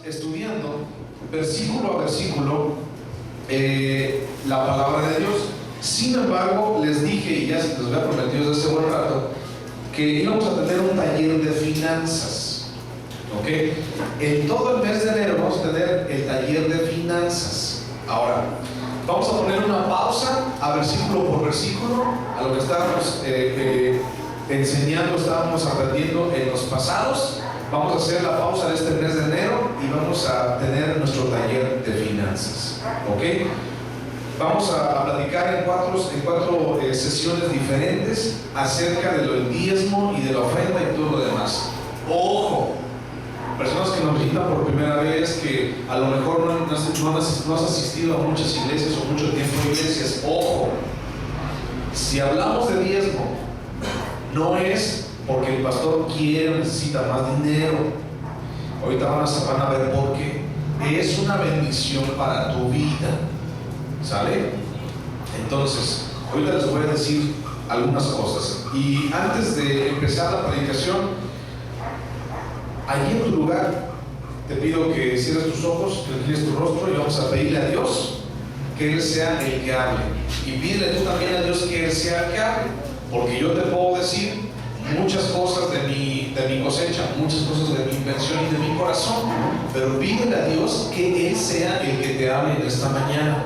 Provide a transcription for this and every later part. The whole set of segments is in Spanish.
estudiando versículo a versículo la palabra de Dios. Sin embargo, les dije, y ya se les había prometido desde hace buen rato, que íbamos a tener un taller de finanzas. ¿Ok? En todo el mes de enero vamos a tener el taller de finanzas. Ahora, vamos a poner una pausa a versículo por versículo, a lo que estábamos enseñando, estábamos aprendiendo en los pasados. Vamos a hacer la pausa de este mes de enero y vamos a tener nuestro taller de finanzas. ¿Ok? Vamos a platicar en cuatro sesiones diferentes acerca de lo del diezmo y de la ofrenda y todo lo demás. ¡Ojo! Personas que nos visitan por primera vez, que a lo mejor no has asistido a muchas iglesias o mucho tiempo en iglesias. ¡Ojo! Si hablamos de diezmo, no es porque el pastor quiere o necesita más dinero. Ahorita van a ver por qué. Es una bendición para tu vida. ¿Sale? Entonces, ahorita les voy a decir algunas cosas. Y antes de empezar la predicación, allí en tu lugar, te pido que cierres tus ojos, que inclines tu rostro y vamos a pedirle a Dios que Él sea el que hable. Y pídele tú también a Dios que Él sea el que hable. Porque yo te puedo decir muchas cosas de mi cosecha, muchas cosas de mi invención y de mi corazón, pero pídele a Dios que Él sea el que te hable en esta mañana.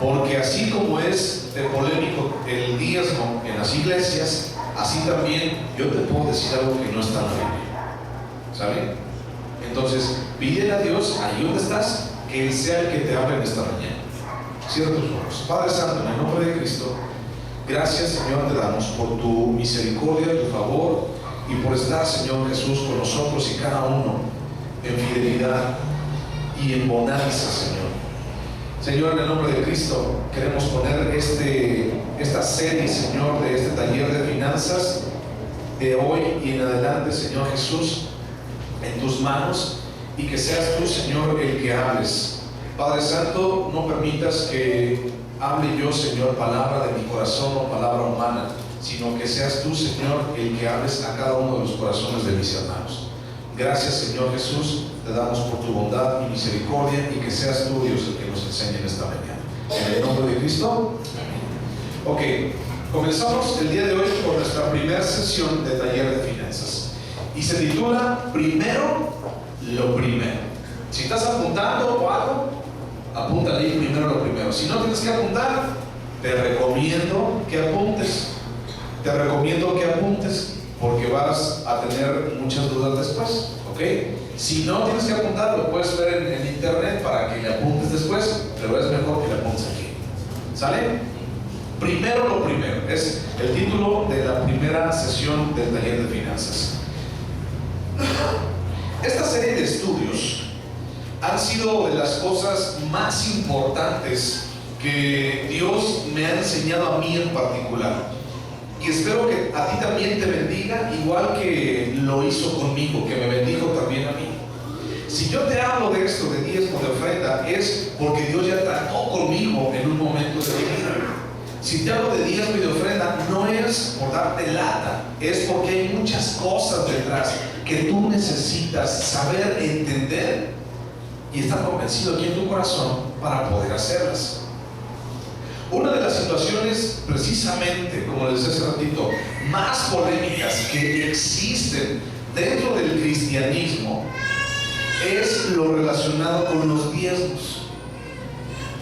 Porque así como es de polémico el diezmo en las iglesias, así también yo te puedo decir algo que no está en la Biblia. ¿Sabe? Entonces, pídele a Dios, ahí donde estás, que Él sea el que te hable en esta mañana. Cierra tus ojos. Padre Santo, en el nombre de Cristo, gracias, Señor, te damos por tu misericordia, tu favor, y por estar, Señor Jesús, con nosotros y cada uno en fidelidad y en bonanza, Señor. Señor, en el nombre de Cristo, queremos poner esta serie, Señor, de este taller de finanzas de hoy y en adelante, Señor Jesús, en tus manos, y que seas tú, Señor, el que hables. Padre Santo, no permitas que hable yo, Señor, palabra de mi corazón o palabra humana, sino que seas tú, Señor, el que hables a cada uno de los corazones de mis hermanos. Gracias, Señor Jesús, te damos por tu bondad y misericordia, y que seas tú, Dios, el que nos enseñe en esta mañana. En el nombre de Cristo. Ok, comenzamos el día de hoy con nuestra primera sesión de taller de finanzas. Y se titula Primero lo primero. Si estás apuntando o algo, apúntale ahí primero lo primero. Si no tienes que apuntar, te recomiendo que apuntes. Te recomiendo que apuntes, porque vas a tener muchas dudas después, ¿ok? Si no tienes que apuntar, lo puedes ver en internet para que le apuntes después, pero es mejor que le apuntes aquí. ¿Sale? Primero lo primero, es el título de la primera sesión del taller de finanzas. Esta serie de estudios han sido de las cosas más importantes que Dios me ha enseñado a mí en particular. Y espero que a ti también te bendiga, igual que lo hizo conmigo, que me bendijo también a mí. Si yo te hablo de esto, de diezmo, de ofrenda, es porque Dios ya trató conmigo en un momento de mi vida. Si te hablo de diezmo y de ofrenda, no es por darte lata, es porque hay muchas cosas detrás que tú necesitas saber, entender y estar convencido aquí en tu corazón para poder hacerlas. Una de las situaciones, precisamente, como les decía hace ratito, más polémicas que existen dentro del cristianismo es lo relacionado con los diezmos.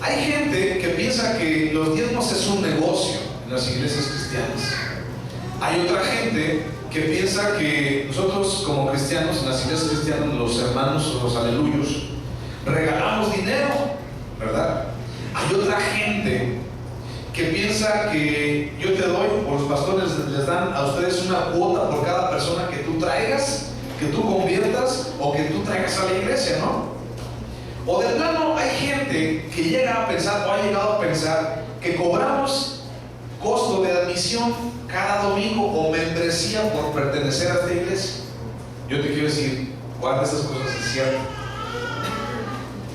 Hay gente que piensa que los diezmos es un negocio en las iglesias cristianas. Hay otra gente que piensa que nosotros como cristianos, en las iglesias cristianas, los hermanos, los aleluyos, regalamos dinero, ¿verdad? Hay otra gente que piensa que yo te doy, o los pastores les dan a ustedes una cuota por cada persona que tú traigas, que tú conviertas o que tú traigas a la iglesia, ¿no? O de plano hay gente que llega a pensar o ha llegado a pensar que cobramos costo de admisión cada domingo o membresía por pertenecer a esta iglesia. Yo te quiero decir, ¿cuál de estas cosas es cierto?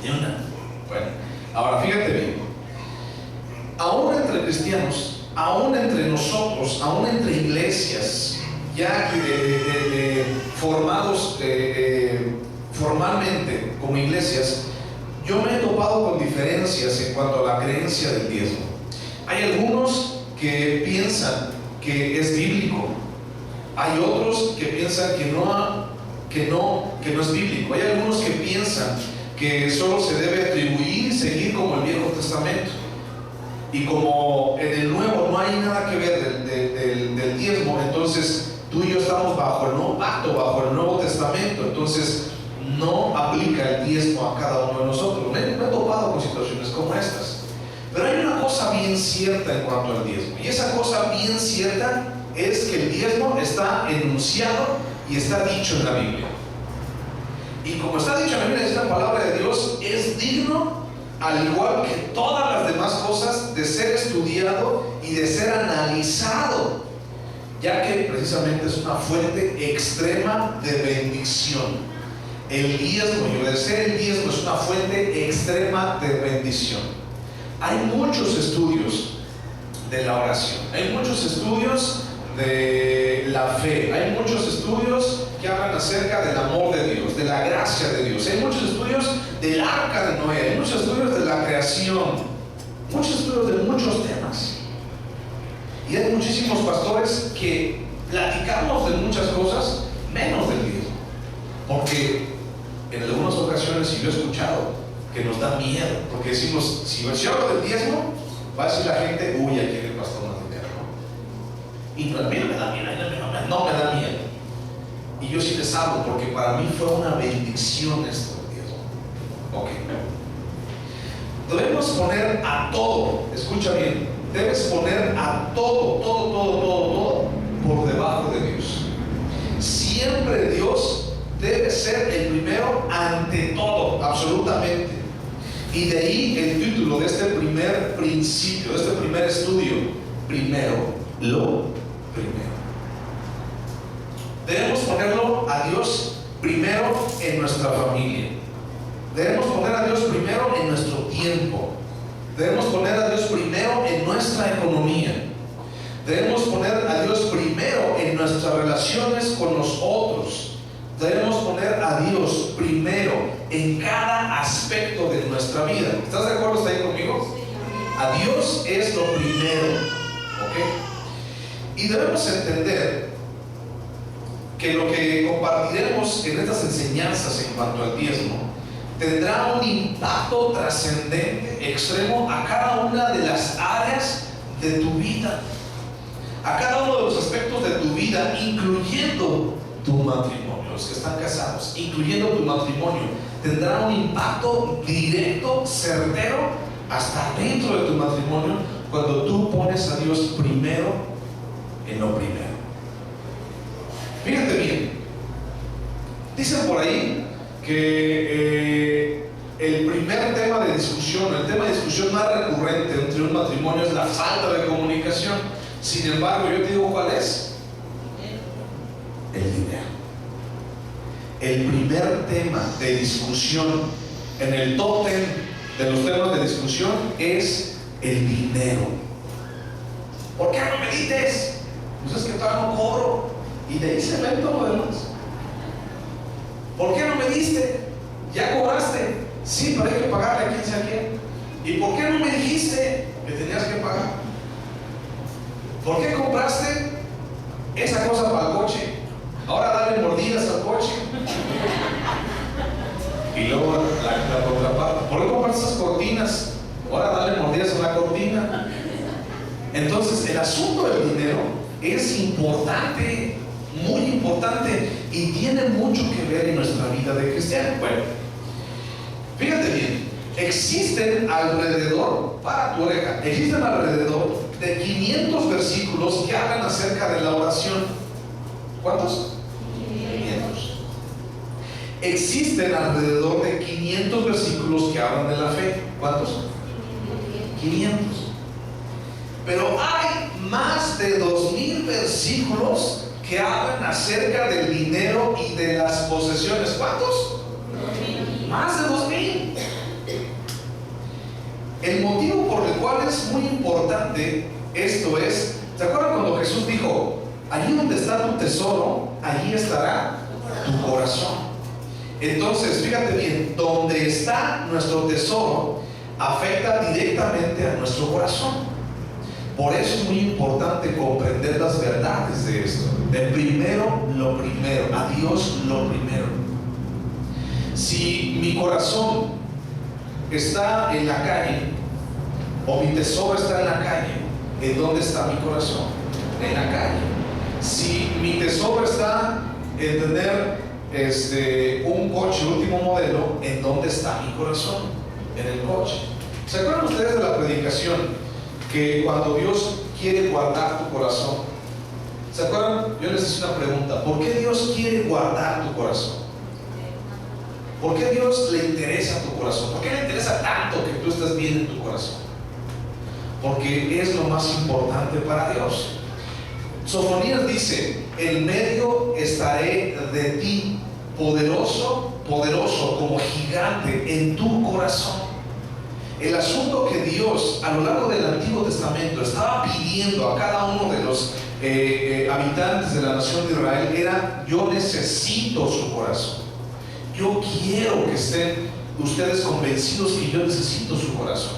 Ni una. Bueno, ahora fíjate bien. Aún entre cristianos, aún entre nosotros, aún entre iglesias ya formados formalmente, como iglesias, yo me he topado con diferencias en cuanto a la creencia del diezmo. Hay algunos que piensan que es bíblico, hay otros que piensan que no es bíblico, hay algunos que piensan que solo se debe atribuir y seguir como el Viejo Testamento, y como en el Nuevo no hay nada que ver del diezmo, entonces tú y yo estamos bajo el nuevo pacto, bajo el Nuevo Testamento, entonces no aplica el diezmo a cada uno de nosotros. Me he topado con situaciones como estas. Pero hay una cosa bien cierta en cuanto al diezmo, y esa cosa bien cierta es que el diezmo está enunciado y está dicho en la Biblia. Y como está dicho en la Biblia, esta palabra de Dios es digno, al igual que todas las demás cosas, de ser estudiado y de ser analizado, ya que precisamente es una fuente extrema de bendición. El diezmo y obedecer el diezmo es una fuente extrema de bendición. Hay muchos estudios de la oración, hay muchos estudios de la fe, hay muchos estudios que hablan acerca del amor de Dios, de la gracia de Dios, hay muchos estudios del arca de Noé, hay muchos estudios de la creación, muchos estudios de muchos temas. Y hay muchísimos pastores que platicamos de muchas cosas menos del diezmo, porque en algunas ocasiones, y yo he escuchado, que nos da miedo, porque decimos, si yo hablo del diezmo, va a decir la gente, uy, aquí el pastor más dinero, ¿no? Y pues a mí no me da miedo, no me da miedo. Y yo sí les hablo, porque para mí fue una bendición esto del diezmo. Ok. Debemos poner a todo, escucha bien, debes poner a todo por debajo de Dios. Siempre Dios debe ser el primero ante todo, absolutamente. Y de ahí el título de este primer principio, de este primer estudio: primero, lo primero. Debemos ponerlo a Dios primero en nuestra familia. Debemos poner a Dios primero en nuestro tiempo. Debemos poner a Dios primero en nuestra economía. Debemos poner a Dios primero en nuestras relaciones con los otros. Debemos poner a Dios primero en cada aspecto de nuestra vida. ¿Estás de acuerdo? ¿Está ahí conmigo? A Dios es lo primero, ¿ok? Y debemos entender que lo que compartiremos en estas enseñanzas en cuanto al diezmo tendrá un impacto trascendente, extremo, a cada una de las áreas de tu vida, a cada uno de los aspectos de tu vida, incluyendo tu matrimonio. Los que están casados, incluyendo tu matrimonio, tendrá un impacto directo, certero, hasta dentro de tu matrimonio, cuando tú pones a Dios primero en lo primero. Fíjate bien, dicen por ahí que el primer tema de discusión, el tema de discusión más recurrente entre un matrimonio es la falta de comunicación. Sin embargo, yo te digo cuál es: el dinero. El primer tema de discusión en el top 10 de los temas de discusión es el dinero. ¿Por qué no me dices? Pues es que todavía no cobro, y de ahí se ve todo lo demás. ¿Por qué no me diste? ¿Ya cobraste? Sí, pero hay que pagarle a quién sea quién. ¿Y por qué no me dijiste que tenías que pagar? ¿Por qué compraste esa cosa para el coche? Ahora dale mordidas al coche. Y luego la contraparte: ¿por qué compraste esas cortinas? Ahora dale mordidas a la cortina. Entonces el asunto del dinero es importante, muy importante, y tiene mucho que ver en nuestra vida de cristiano. Bueno, fíjate bien, existen alrededor, para tu oreja, existen alrededor de 500 versículos que hablan acerca de la oración. ¿Cuántos? 500. Existen alrededor de 500 versículos que hablan de la fe. ¿Cuántos? 500. Pero hay más de 2000 versículos que hablan acerca del dinero y de las posesiones. ¿Cuántos? 2000. Más de 2000. El motivo por el cual es muy importante esto es: ¿se acuerdan cuando Jesús dijo, allí donde está tu tesoro, allí estará tu corazón? Entonces, fíjate bien, donde está nuestro tesoro afecta directamente a nuestro corazón. Por eso es muy importante comprender las verdades de esto. El primero, lo primero, a Dios lo primero. Si mi corazón está en la calle, o mi tesoro está en la calle, ¿en dónde está mi corazón? En la calle. Si mi tesoro está en tener un coche último modelo, ¿en dónde está mi corazón? En el coche. ¿Se acuerdan ustedes de la predicación que cuando Dios quiere guardar tu corazón? ¿Se acuerdan? Yo les hice una pregunta: ¿por qué Dios quiere guardar tu corazón? ¿Por qué Dios le interesa tu corazón? ¿Por qué le interesa tanto que tú estés bien en tu corazón? Porque es lo más importante para Dios. Sofonías dice: en medio estaré de ti, poderoso, poderoso como gigante en tu corazón. El asunto que Dios a lo largo del Antiguo Testamento estaba pidiendo a cada uno de los habitantes de la nación de Israel era: yo necesito su corazón. Yo quiero que estén ustedes convencidos que yo necesito su corazón.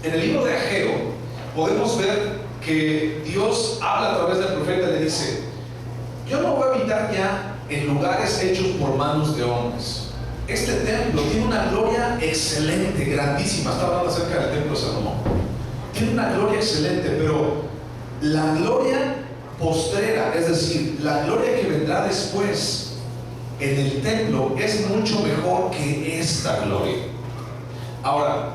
En el libro de Ageo podemos ver que Dios habla a través del profeta y le dice: yo no voy a habitar ya en lugares hechos por manos de hombres. Este templo tiene una gloria excelente, grandísima. Está hablando acerca del templo de Salomón. Tiene una gloria excelente, pero la gloria postrera, es decir, la gloria que vendrá después en el templo, es mucho mejor que esta gloria. Ahora,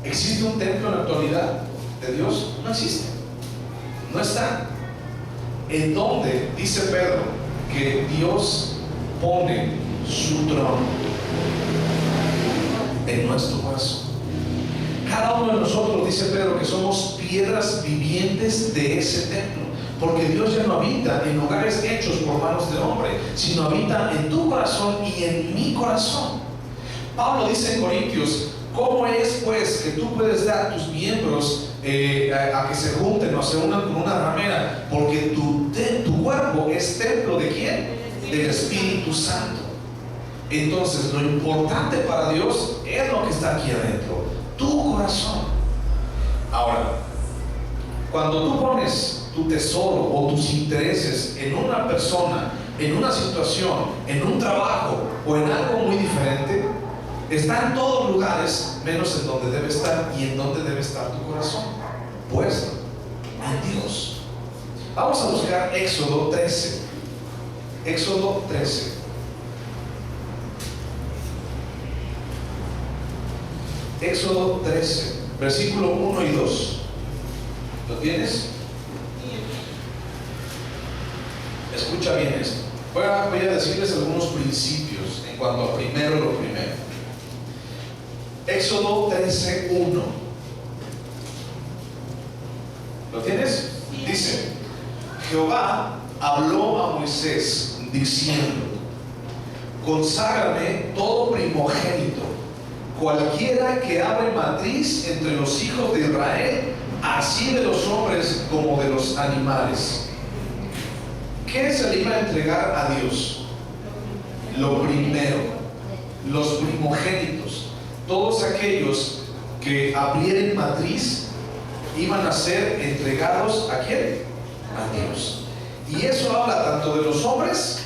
¿existe un templo en la actualidad de Dios? No existe. No está. ¿En dónde dice Pedro que Dios pone su trono? En nuestro corazón. Cada uno de nosotros, dice Pedro, que somos piedras vivientes de ese templo, porque Dios ya no habita en lugares hechos por manos de hombre, sino habita en tu corazón y en mi corazón. Pablo dice en Corintios: ¿cómo es pues que tú puedes dar tus miembros a que se junten o hacer una ramera? Porque tu cuerpo es templo ¿de quién? Del Espíritu Santo. Entonces, lo importante para Dios es lo que está aquí adentro, tu corazón. Ahora, cuando tú pones tu tesoro o tus intereses en una persona, en una situación, en un trabajo o en algo muy diferente, está en todos lugares menos en donde debe estar. ¿Y en dónde debe estar tu corazón? Puesto en Dios. Vamos a buscar Éxodo 13. Éxodo 13. Éxodo 13, versículo 1 y 2. ¿Lo tienes? Escucha bien esto. Voy a decirles algunos principios en cuanto a primero lo primero. Éxodo 13, 1. ¿Lo tienes? Dice: Jehová habló a Moisés diciendo: conságrame todo primogénito, cualquiera que abre matriz entre los hijos de Israel, así de los hombres como de los animales. ¿Qué se le iba a entregar a Dios? Lo primero, los primogénitos. Todos aquellos que abrieren matriz iban a ser entregados ¿a quién? A Dios. Y eso habla tanto de los hombres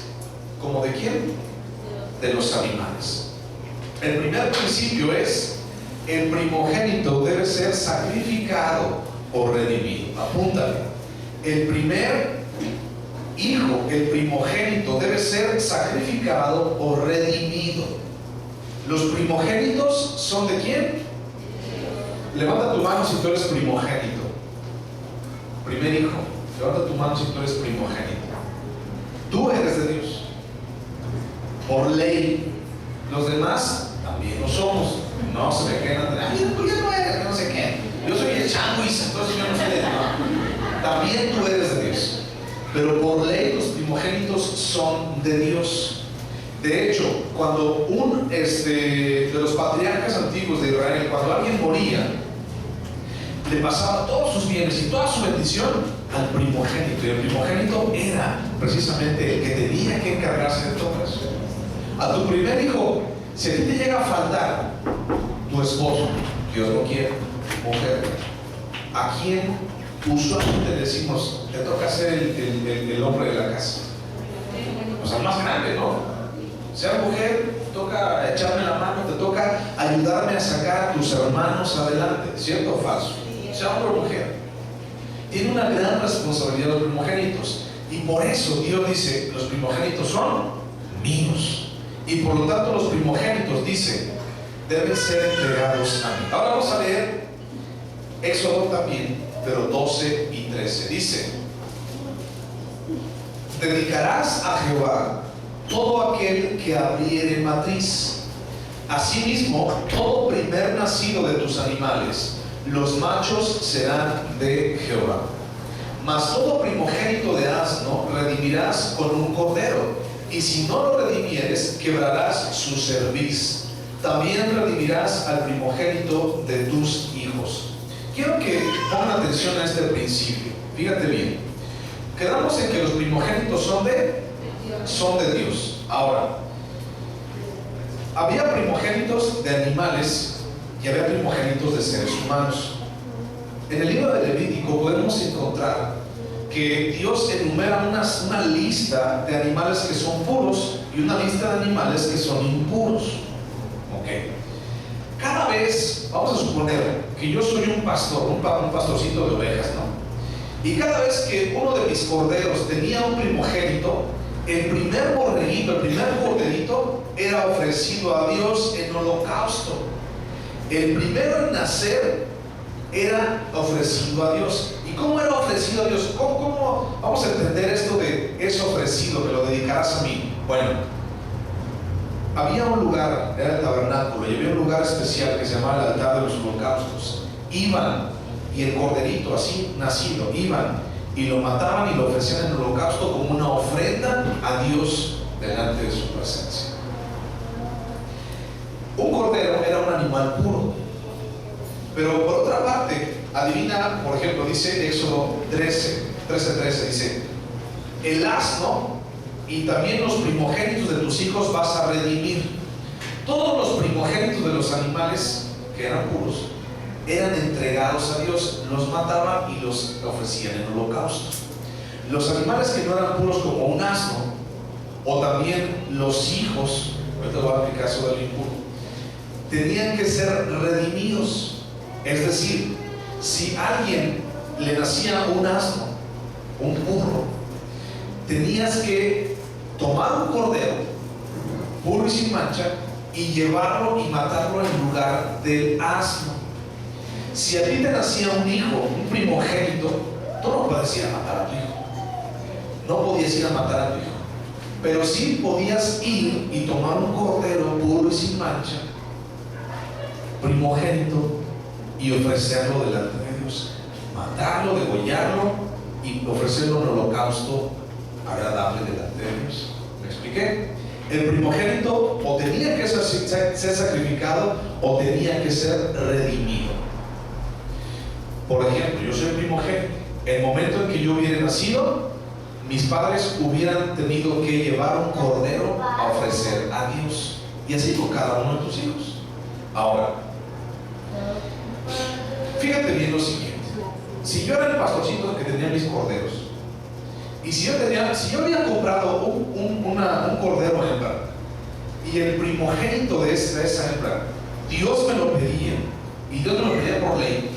como de quién? De los animales. El primer principio es: el primogénito debe ser sacrificado o redimido. Apúntale. El primer hijo, el primogénito, debe ser sacrificado o redimido. ¿Los primogénitos son de quién? Levanta tu mano si tú eres primogénito. Primer hijo. Levanta tu mano si tú eres primogénito. Tú eres de Dios por ley. Los demás también lo somos. No se me quedan: ay, tú ya no eres, no sé qué. Yo soy el changuis, entonces yo no soy de Dios. También tú eres de Dios. Pero por ley los primogénitos son de Dios. De hecho, cuando de los patriarcas antiguos de Israel, cuando alguien moría, le pasaba todos sus bienes y toda su bendición al primogénito. Y el primogénito era precisamente el que tenía que encargarse de todo eso. a tu primer hijo. Si a ti te llega a faltar tu esposo, Dios lo quiere, mujer, ¿a quién usualmente decimos te toca ser el hombre de la casa? O sea, el más grande, ¿no? Sea mujer, toca echarme la mano, te toca ayudarme a sacar a tus hermanos adelante, ¿cierto o falso? Sea hombre o mujer, tiene una gran responsabilidad los primogénitos, y por eso Dios dice: los primogénitos son míos, y por lo tanto los primogénitos, dice, deben ser entregados a mí. Ahora vamos a leer Éxodo también, pero 12 y 13. Dice: dedicarás a Jehová todo aquel que abriere matriz. Asimismo, todo primer nacido de tus animales, los machos serán de Jehová. Mas todo primogénito de asno redimirás con un cordero, y si no lo redimieres, quebrarás su cerviz. También redimirás al primogénito de tus hijos. Quiero que pongan atención a este principio. Fíjate bien. Quedamos en que los primogénitos son de Dios. Ahora, había primogénitos de animales y había primogénitos de seres humanos. En el libro de Levítico podemos encontrar que Dios enumera una lista de animales que son puros y una lista de animales que son impuros. Okay. Cada vez, vamos a suponer que yo soy un pastor, un pastorcito de ovejas, ¿no? Y cada vez que uno de mis corderos tenía un primogénito, el primer borreguito, el primer corderito era ofrecido a Dios en holocausto. El primero en nacer era ofrecido a Dios. ¿Y cómo era ofrecido a Dios? ¿Cómo vamos a entender esto de es ofrecido, que lo dedicarás a mí? Bueno, había un lugar, era el tabernáculo, y había un lugar especial que se llamaba el altar de los holocaustos. Iban, y el corderito así nacido, iban y lo mataban y lo ofrecían en el holocausto como una ofrenda a Dios delante de su presencia. Un cordero era un animal puro. Pero por otra parte, adivina, por ejemplo, dice Éxodo 13:13, dice: el asno y también los primogénitos de tus hijos vas a redimir. Todos los primogénitos de los animales que eran puros eran entregados a Dios, los mataban y los ofrecían en holocausto. Los animales que no eran puros, como un asno, o también los hijos, ahorita voy a aplicar eso del impuro, tenían que ser redimidos. Es decir, si a alguien le nacía un asno, un burro, tenías que tomar un cordero puro y sin mancha y llevarlo y matarlo en lugar del asno. Si a ti te nacía un hijo, un primogénito, tú no podías ir a matar a tu hijo. No podías ir a matar a tu hijo. Pero sí podías ir y tomar un cordero puro y sin mancha, primogénito, y ofrecerlo delante de Dios. Matarlo, degollarlo y ofrecerlo en holocausto agradable delante de Dios. ¿Me expliqué? El primogénito o tenía que ser sacrificado o tenía que ser redimido. Por ejemplo, yo soy primogénito. El momento en que yo hubiera nacido, mis padres hubieran tenido que llevar un cordero a ofrecer a Dios. Y así con cada uno de tus hijos. Ahora, fíjate bien lo siguiente. Si yo era el pastorcito que tenía mis corderos, y si yo había comprado un cordero hembra, y el primogénito de esa hembra, Dios me lo pedía, y Dios me lo pedía por ley,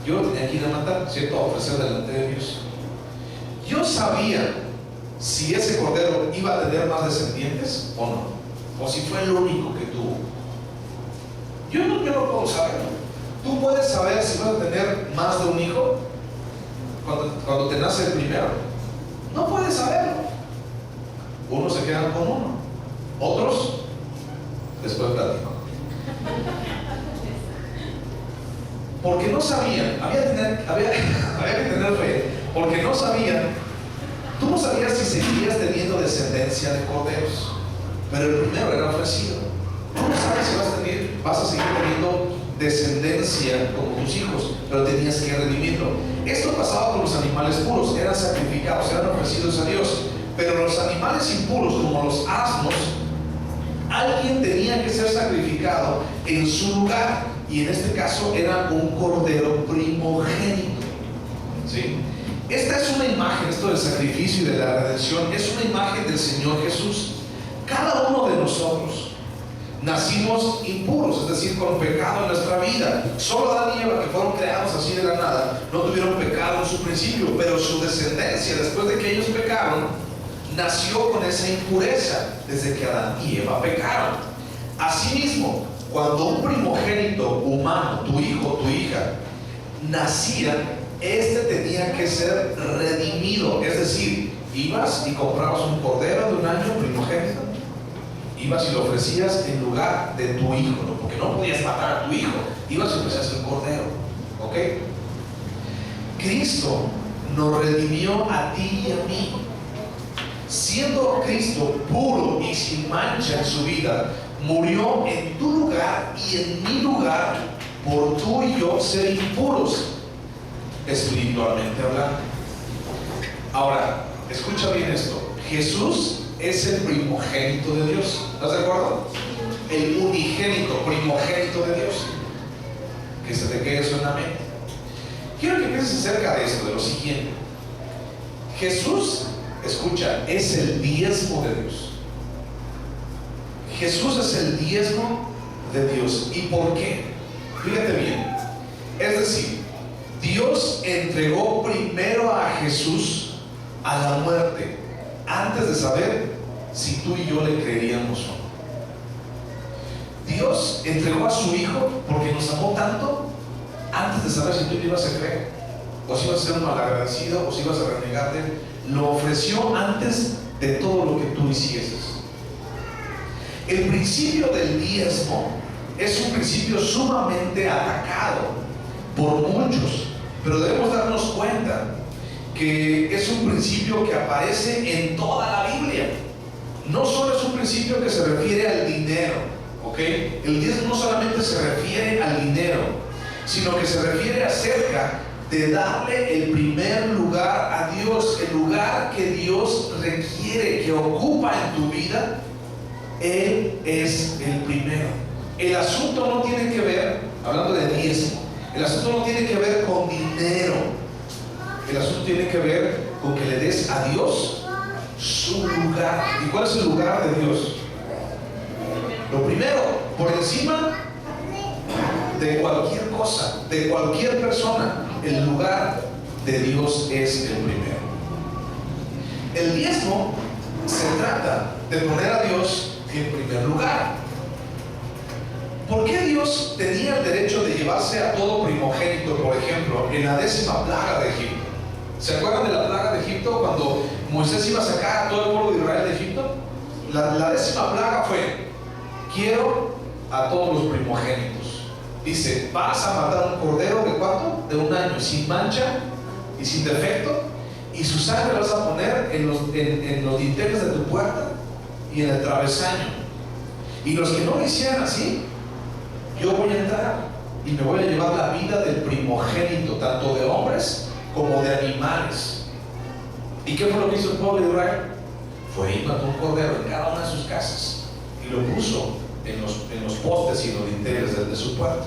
yo lo tenía que ir a matar, ¿cierto? A ofrecer delante de Dios. Yo sabía si ese cordero iba a tener más descendientes o no, o si fue el único que tuvo. Yo no puedo saberlo. Tú puedes saber si vas a tener más de un hijo cuando te nace el primero. No puedes saberlo. Unos se quedan con uno, otros después platico. Porque no sabían, había que tener fe, porque no sabían. Tú no sabías si seguirías teniendo descendencia de corderos, pero el primero era ofrecido. Tú no sabes si vas a seguir teniendo descendencia como tus hijos, pero tenías que redimirlo. Esto pasaba con los animales puros, eran sacrificados, eran ofrecidos a Dios. Pero los animales impuros, como los asnos, alguien tenía que ser sacrificado en su lugar, y en este caso era un cordero primogénito, ¿sí? Esta es una imagen, esto del sacrificio y de la redención, es una imagen del Señor Jesús. Cada uno de nosotros nacimos impuros, es decir, con pecado en nuestra vida. Solo Adán y Eva, que fueron creados así de la nada, no tuvieron pecado en su principio, pero su descendencia, después de que ellos pecaron, nació con esa impureza desde que Adán y Eva pecaron. Asimismo, cuando un primogénito humano, tu hijo, tu hija, nacía, este tenía que ser redimido. Es decir, ibas y comprabas un cordero de un año primogénito, ibas y lo ofrecías en lugar de tu hijo, ¿no? Porque no podías matar a tu hijo, ibas y ofrecías el cordero, ¿ok? Cristo nos redimió a ti y a mí. Siendo Cristo puro y sin mancha en su vida, murió en tu lugar y en mi lugar, por tú y yo ser impuros, espiritualmente hablando. Ahora, escucha bien esto. Jesús es el primogénito de Dios. ¿Estás de acuerdo? El unigénito, primogénito de Dios. Que se te quede eso en la mente. Quiero que pienses acerca de esto, de lo siguiente. Jesús, escucha, es el diezmo de Dios. Jesús es el diezmo de Dios. ¿Y por qué? Fíjate bien. Es decir, Dios entregó primero a Jesús a la muerte antes de saber si tú y yo le creeríamos o no. Dios entregó a su Hijo porque nos amó tanto antes de saber si tú le ibas a creer, o si ibas a ser un malagradecido, o si ibas a renegar de él. Lo ofreció antes de todo lo que tú hicieses. El principio del diezmo es un principio sumamente atacado por muchos, pero debemos darnos cuenta que es un principio que aparece en toda la Biblia. No solo es un principio que se refiere al dinero, ¿ok? El diezmo no solamente se refiere al dinero, sino que se refiere acerca de darle el primer lugar a Dios, el lugar que Dios requiere, que ocupa en tu vida. Él es el primero. El asunto no tiene que ver, hablando de diezmo, el asunto no tiene que ver con dinero. El asunto tiene que ver con que le des a Dios su lugar. ¿Y cuál es el lugar de Dios? Lo primero, por encima de cualquier cosa, de cualquier persona, el lugar de Dios es el primero. El diezmo se trata de poner a Dios en primer lugar. ¿Por qué Dios tenía el derecho de llevarse a todo primogénito, por ejemplo, en la 10ª plaga de Egipto? ¿Se acuerdan de la plaga de Egipto cuando Moisés iba a sacar a todo el pueblo de Israel de Egipto? La 10ª plaga fue: quiero a todos los primogénitos. Dice, vas a matar un cordero de ¿cuánto? De un año, sin mancha y sin defecto, y su sangre vas a poner en los dinteles de tu puerta y en el travesaño. Y los que no lo hicieran así, yo voy a entrar y me voy a llevar la vida del primogénito, tanto de hombres como de animales. ¿Y qué fue lo que hizo el pueblo de Israel? Fue y mató un cordero en cada una de sus casas y lo puso en los postes y en los dinteles de su puerta.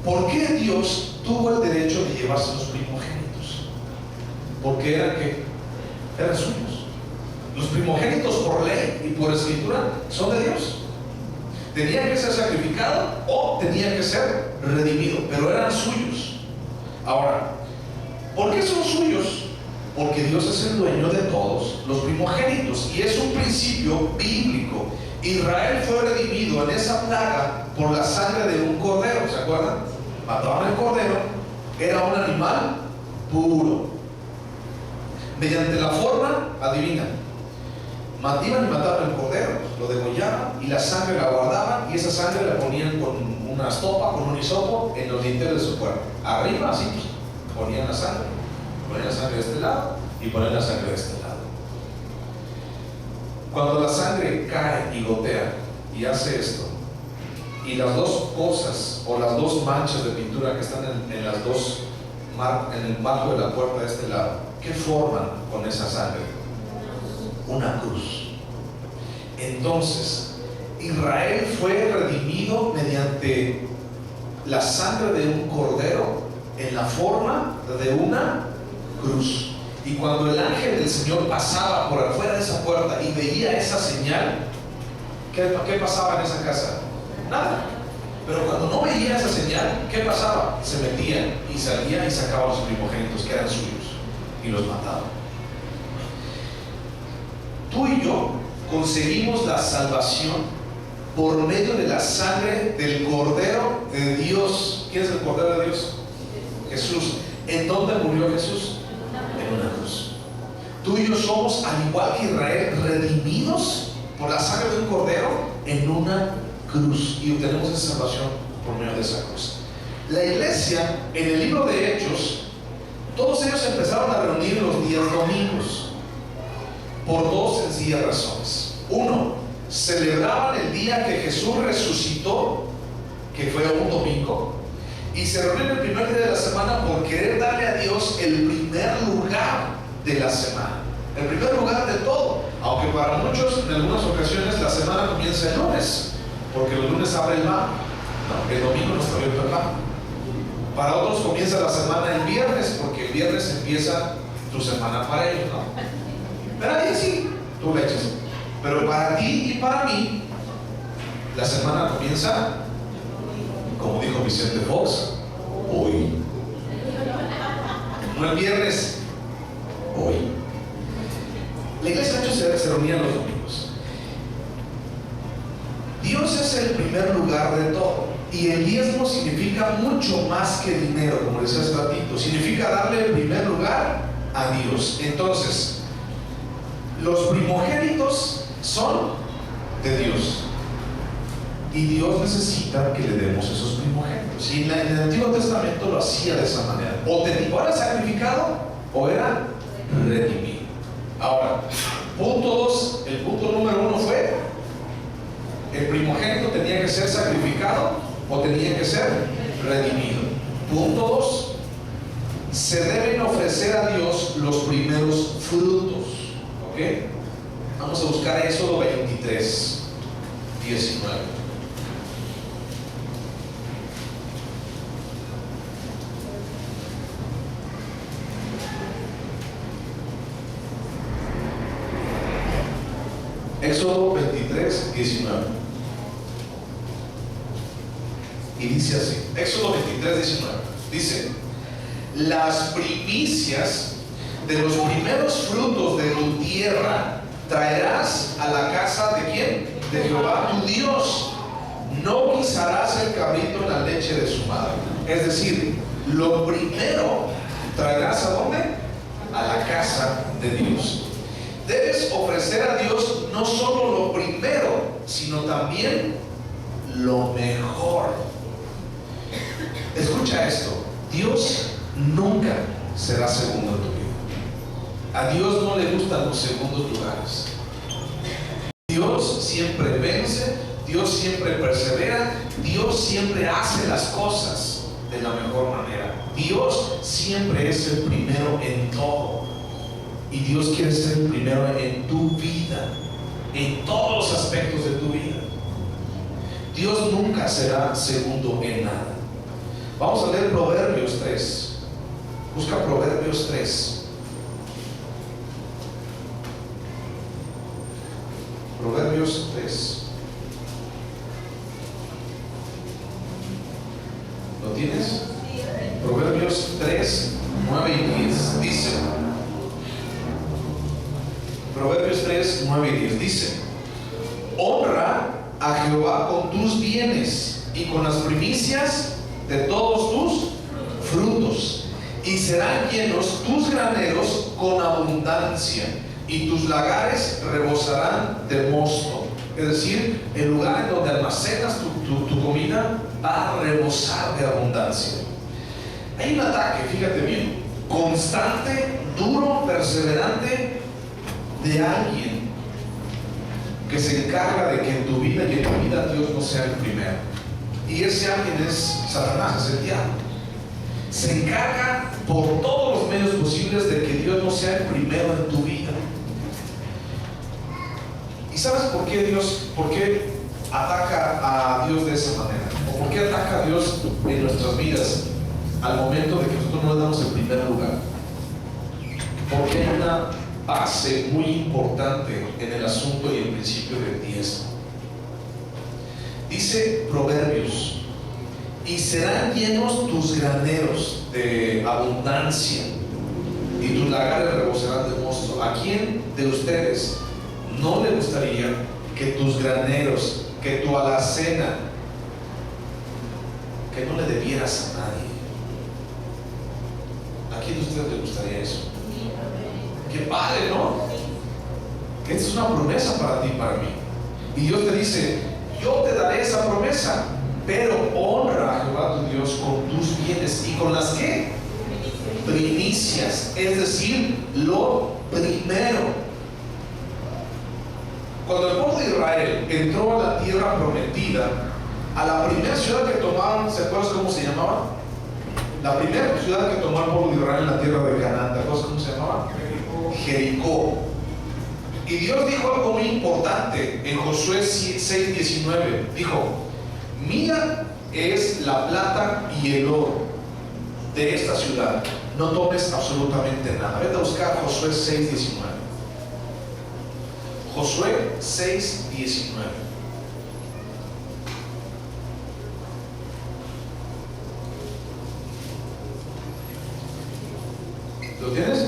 ¿Por qué Dios tuvo el derecho de llevarse los primogénitos? Porque eran suyos. Los primogénitos por ley y por escritura son de Dios. Tenía que ser sacrificado o tenía que ser redimido, pero eran suyos. Ahora, ¿por qué son suyos? Porque Dios es el dueño de todos los primogénitos, y es un principio bíblico. Israel fue redimido en esa plaga por la sangre de un cordero, ¿se acuerdan? Mataban el cordero, era un animal puro. Mediante la forma, adivina, iban y mataban el cordero, lo degollaban y la sangre la guardaban, y esa sangre la ponían con una estopa, con un hisopo en los dinteles de su cuerpo. Arriba, así, ponían la sangre de este lado y ponían la sangre de este lado. Cuando la sangre cae y gotea y hace esto, y las dos cosas o las dos manchas de pintura que están en el marco de la puerta de este lado, ¿qué forman con esa sangre? Una cruz. Entonces, Israel fue redimido mediante la sangre de un cordero en la forma de una cruz. Y cuando el ángel del Señor pasaba por afuera de esa puerta y veía esa señal, ¿qué pasaba en esa casa? Nada. Pero cuando no veía esa señal, ¿qué pasaba? Se metía y salía y sacaba los primogénitos que eran suyos y los mataba. Tú y yo conseguimos la salvación por medio de la sangre del Cordero de Dios. ¿Quién es el Cordero de Dios? Jesús. ¿En dónde murió Jesús? En una cruz. Tú y yo somos, al igual que Israel, redimidos por la sangre de un Cordero en una cruz, y obtenemos esa salvación por medio de esa cruz. La iglesia, en el libro de Hechos, todos ellos empezaron a reunir los días domingos por dos sencillas razones. Uno, celebraban el día que Jesús resucitó, que fue un domingo, y se reunieron el primer día de la semana por querer darle a Dios el primer lugar de la semana, el primer lugar de todo. Aunque para muchos, en algunas ocasiones, la semana comienza el lunes, porque los lunes abre el banco, el domingo no está abierto el banco. Para otros comienza la semana el viernes, porque el viernes empieza tu semana para ellos, ¿no? Pero ahí sí, tú le echas. Pero para ti y para mí, la semana comienza, como dijo Vicente Fox, hoy. No el viernes, hoy. La iglesia de hecho se reunía los domingos. Dios es el primer lugar de todo. Y el diezmo significa mucho más que dinero, como decía hace ratito. Significa darle el primer lugar a Dios. Entonces, los primogénitos son de Dios. Y Dios necesita que le demos esos primogénitos. Y en el Antiguo Testamento lo hacía de esa manera. O era sacrificado o era redimido. Ahora, punto 2, el punto número 1 fue: el primogénito tenía que ser sacrificado o tenía que ser redimido. Punto 2, se deben ofrecer a Dios los primeros frutos. ¿Ok? Vamos a buscar Éxodo 23, 19. Éxodo 23, 19. Y dice así, Éxodo 23, 19. Dice: las primicias de los primeros frutos de tu tierra traerás a la casa ¿de quién? De Jehová tu Dios. No guisarás el cabrito en la leche de su madre. Es decir, lo primero traerás ¿a dónde? A la casa de Dios. Debes ofrecer a Dios no solo lo primero, sino también lo mejor. Escucha esto: Dios nunca será segundo en tu vida. A Dios no le gustan los segundos lugares. Dios siempre vence, Dios siempre persevera, Dios siempre hace las cosas de la mejor manera. Dios siempre es el primero en todo. Y Dios quiere ser el primero en tu vida, en todos los aspectos de tu vida. Dios nunca será segundo en nada. Vamos a leer Proverbios 3. Busca Proverbios 3. Proverbios 3. ¿Lo tienes? Proverbios 3, 9 y 10 dice. Proverbios 3, 9 y 10 dice: honra a Jehová con tus bienes y con las primicias de todos tus frutos, y serán llenos tus graneros con abundancia, y tus lagares rebosarán de mosto. Es decir, el lugar en donde almacenas tu comida va a rebosar de abundancia. Hay un ataque, fíjate bien, constante, duro, perseverante, de alguien que se encarga de que en tu vida y en tu vida Dios no sea el primero. Y ese alguien es Satanás, es el diablo. Se encarga por todos los medios posibles de que Dios no sea el primero en tu vida. ¿Y sabes por qué Dios? Porque ataca a Dios de esa manera? ¿O por qué ataca a Dios en nuestras vidas al momento de que nosotros no le damos el primer lugar? Porque hay una base muy importante en el asunto y el principio del diezmo. Dice Proverbios: y serán llenos tus graneros de abundancia, y tus lagares rebosarán de mosto. ¿A quién de ustedes no le gustaría que tus graneros, que tu alacena, que no le debieras a nadie? ¿A quién de ustedes le gustaría eso? ¡Qué padre!, ¿no? Que esta es una promesa para ti y para mí. Y Dios te dice: yo te daré esa promesa, pero honra a Jehová tu Dios con tus bienes. ¿Y con las qué? Primicias, es decir, lo primero. Cuando el pueblo de Israel entró a la tierra prometida, a la primera ciudad que tomaron, ¿se acuerdan cómo se llamaba? La primera ciudad que tomó el pueblo de Israel en la tierra de Canaán, ¿te acuerdas cómo se llamaba? Jericó. Y Dios dijo algo muy importante en Josué 6:19. Dijo: mía es la plata y el oro de esta ciudad, no tomes absolutamente nada. Vete a buscar Josué 6:19. Josué 6:19. ¿Lo tienes?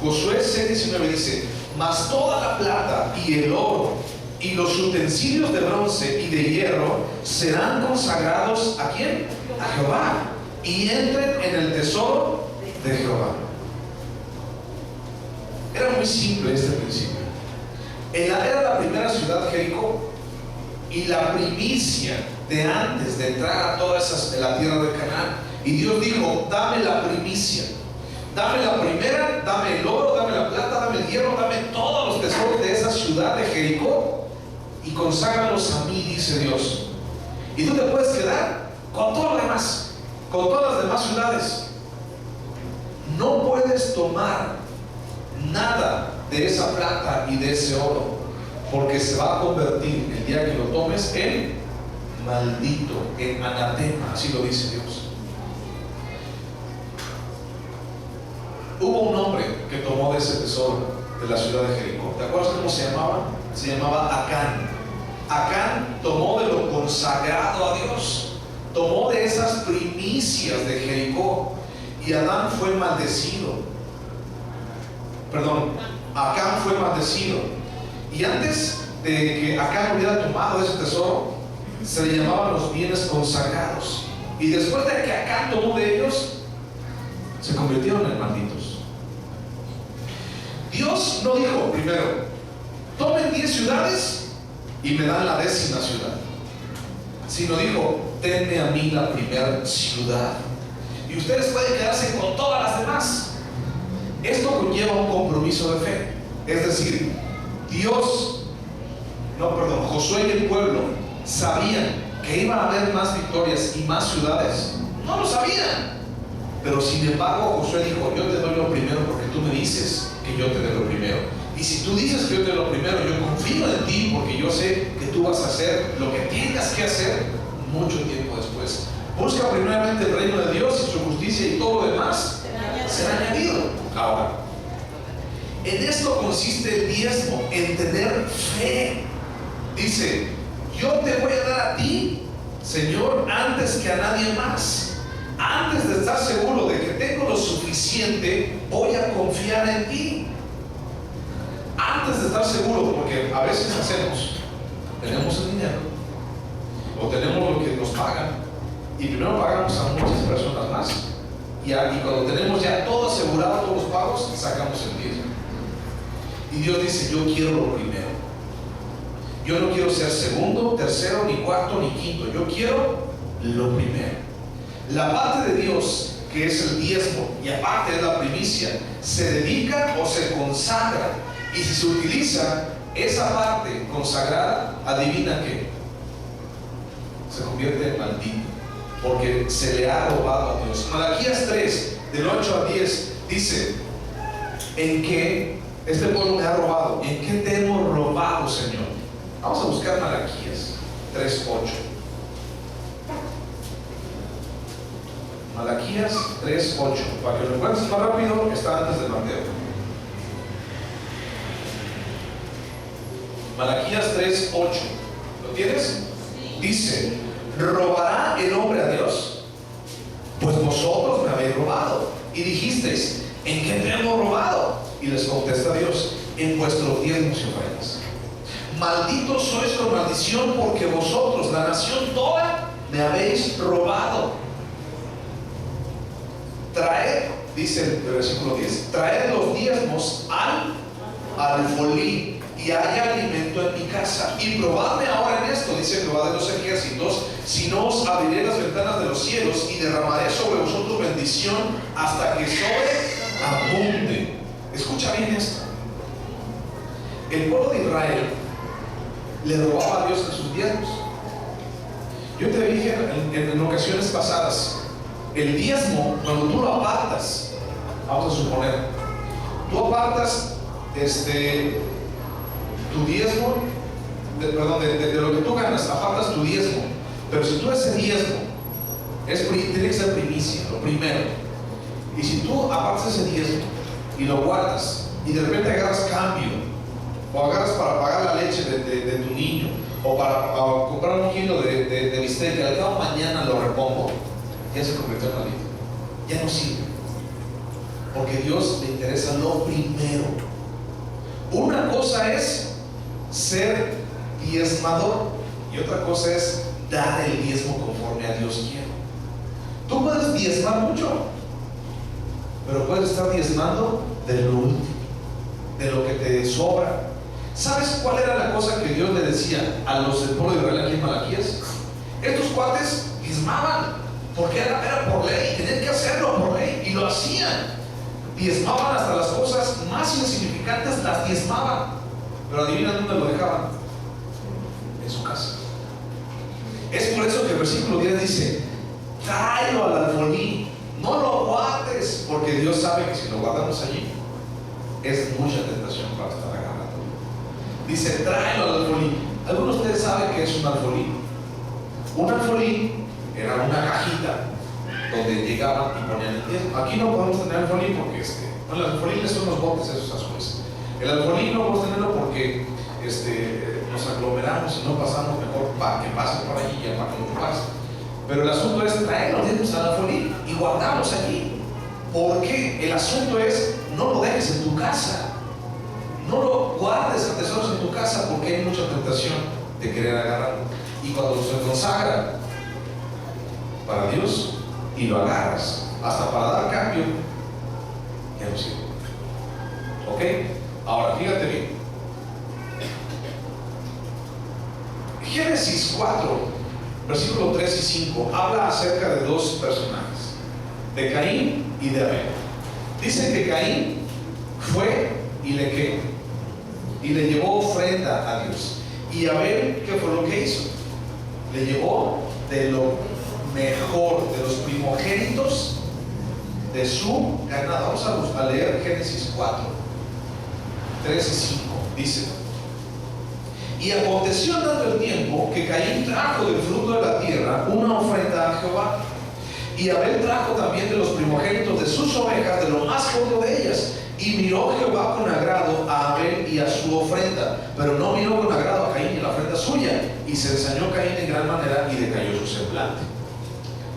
Josué 6:19 dice: mas toda la plata y el oro y los utensilios de bronce y de hierro serán consagrados ¿a quién? A Jehová, y entren en el tesoro de Jehová. Era muy simple este principio. Era la primera ciudad, Jericó, y la primicia de antes de entrar a todas la tierra de Canaán. Y Dios dijo: dame la primicia, dame la primera, dame el oro, dame la plata, dame el hierro, dame todos los tesoros de esa ciudad de Jericó y conságralos a mí, dice Dios. Y tú te puedes quedar con todo lo demás, con todas las demás ciudades. No puedes tomar nada de esa plata y de ese oro, porque se va a convertir el día que lo tomes en maldito, en anatema, así lo dice Dios. Hubo un hombre que tomó de ese tesoro de la ciudad de Jericó. ¿Te acuerdas cómo se llamaba? Se llamaba Acán. Acán tomó de lo consagrado a Dios, tomó de esas primicias de Jericó, y Adán fue maldecido. Perdón, Acán fue maldecido. Y antes de que Acán hubiera tomado ese tesoro, se le llamaban los bienes consagrados. Y después de que Acán tomó de ellos, se convirtieron en malditos. Dios no dijo primero: tomen 10 ciudades y me dan la 10ª ciudad, sino dijo: denme a mí la primera ciudad, y ustedes pueden quedarse con todas las demás. Esto conlleva un compromiso de fe. Es decir, Josué y el pueblo sabían que iba a haber más victorias y más ciudades. No lo sabían, pero sin embargo Josué dijo: yo te doy lo primero porque tú me dices que yo te dé lo primero. Y si tú dices que yo te doy lo primero, yo confío en ti, porque yo sé que tú vas a hacer lo que tengas que hacer mucho tiempo después. Busca primeramente el reino de Dios y su justicia, y todo lo demás será añadido. Ahora, en esto consiste el diezmo, en tener fe. Dice: yo te voy a dar a ti, Señor, antes que a nadie más. Antes de estar seguro de que tengo lo suficiente, voy a confiar en ti. Antes de estar seguro, porque a veces tenemos el dinero o tenemos lo que nos pagan, y primero pagamos a muchas personas más, y cuando tenemos ya todo asegurado, todos los pagos, sacamos el diezmo. Y Dios dice: yo quiero lo primero. Yo no quiero ser segundo, tercero, ni cuarto, ni quinto. Yo quiero lo primero. La parte de Dios, que es el diezmo, y aparte es la primicia, se dedica o se consagra. Y si se utiliza esa parte consagrada, adivina qué, se convierte en maldito, porque se le ha robado a Dios. Malaquías 3, del 8 al 10, dice: ¿en qué este pueblo me ha robado? ¿En qué te hemos robado, Señor? Vamos a buscar Malaquías. 3:8. Malaquías 3:8. Para que lo encuentres más rápido, está antes de Mateo. Malaquías 3:8. ¿Lo tienes? Dice: ¿robará el hombre a Dios? Pues vosotros me habéis robado. Y dijisteis: ¿en qué te hemos robado? Y les contesta Dios: en vuestros diezmos y ofrendas. Malditos sois con maldición, porque vosotros, la nación toda, me habéis robado. Traed, dice el versículo 10, traed los diezmos al alfolí, y haya alimento en mi casa. Y probadme ahora en esto, dice Jehová de los ejércitos, si no os abriré las ventanas de los cielos y derramaré sobre vosotros bendición hasta que sobreabunde. Escucha bien esto. El pueblo de Israel le robaba a Dios en sus diezmos. Yo te dije en ocasiones pasadas, el diezmo, cuando tú lo apartas, vamos a suponer, tú apartas tu diezmo, de lo que tú ganas, apartas tu diezmo. Pero si tú ese diezmo tiene que ser primicia, lo primero. Y si tú apartas ese diezmo y lo guardas, y de repente agarras cambio, o agarras para pagar la leche de tu niño, o para comprar un kilo de bistec, que al cabo mañana lo repongo, ya se convirtió en maldito, ya no sirve. Porque Dios le interesa lo primero. Una cosa es ser diezmador y otra cosa es dar el diezmo conforme a Dios quiere. Tú puedes diezmar mucho, pero puedes estar diezmando de lo último, de lo que te sobra. ¿Sabes cuál era la cosa que Dios le decía a los del pueblo de Israel aquí en Malaquías? Estos cuates diezmaban porque era por ley, tenían que hacerlo por ley, y lo hacían. Diezmaban hasta las cosas más insignificantes, las diezmaban. Pero adivina dónde lo dejaban: en su casa. Es por eso que el versículo 10 dice: tráelo al alfolí, no lo guardes, porque Dios sabe que si lo guardamos allí es mucha tentación para estar agarrando. Dice: tráelo al alfolí. ¿Algunos de ustedes saben qué es un alfolí? Un alfolí era una cajita donde llegaban y ponían el diezmo. Aquí no podemos tener alfolí porque los alfolíes son los botes esos azules. El alfolí no podemos tenerlo porque nos aglomeramos y no pasamos, mejor que pasen por allí y ya para que no pase. Pero el asunto es traer los diezmos al alfolí y guardarlos allí. Porque el asunto es: no lo dejes en tu casa, no lo guardes a tesoros en tu casa, porque hay mucha tentación de querer agarrarlo. Y cuando se consagra para Dios y lo agarras hasta para dar cambio, ya no sirve. ¿Ok? Ahora fíjate bien. Génesis 4, versículos 3 y 5 habla acerca de dos personajes, de Caín y de Abel. Dice que Caín fue y le llevó ofrenda a Dios. Y Abel, ¿qué fue lo que hizo? Le llevó de lo mejor, de los primogénitos de su ganado. Vamos a leer Génesis 4, 3 y 5. Dice: y aconteció andando el tiempo que Caín trajo del fruto de la tierra una ofrenda a Jehová, y Abel trajo también de los primogénitos de sus ovejas, de lo más gordo de ellas. Y miró Jehová con agrado a Abel y a su ofrenda, pero no miró con agrado a Caín y a la ofrenda suya. Y se ensañó Caín en gran manera y decayó su semblante.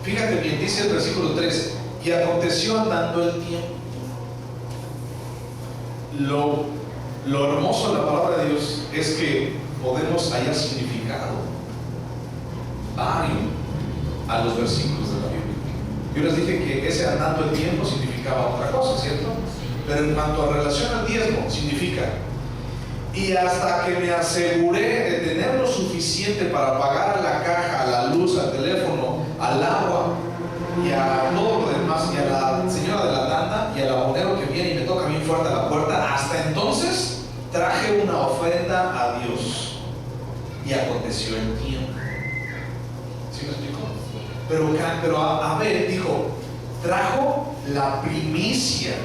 Fíjate bien, dice el versículo 3: y aconteció andando el tiempo. Lo hermoso de la palabra de Dios es que podemos hallar significado vario a los versículos de la Biblia. Yo les dije que ese andando el tiempo significaba otra cosa, ¿cierto? Pero en cuanto a relación al diezmo, significa: y hasta que me aseguré de tener lo suficiente para pagar a la caja, a la luz, al teléfono, al agua y a todo lo demás, y a la señora de la tanda y al abonero que viene y me toca bien fuerte a la puerta, hasta entonces traje una ofrenda a Dios. Y aconteció el tiempo. ¿Sí me explico? Pero Abel dijo: trajo la primicia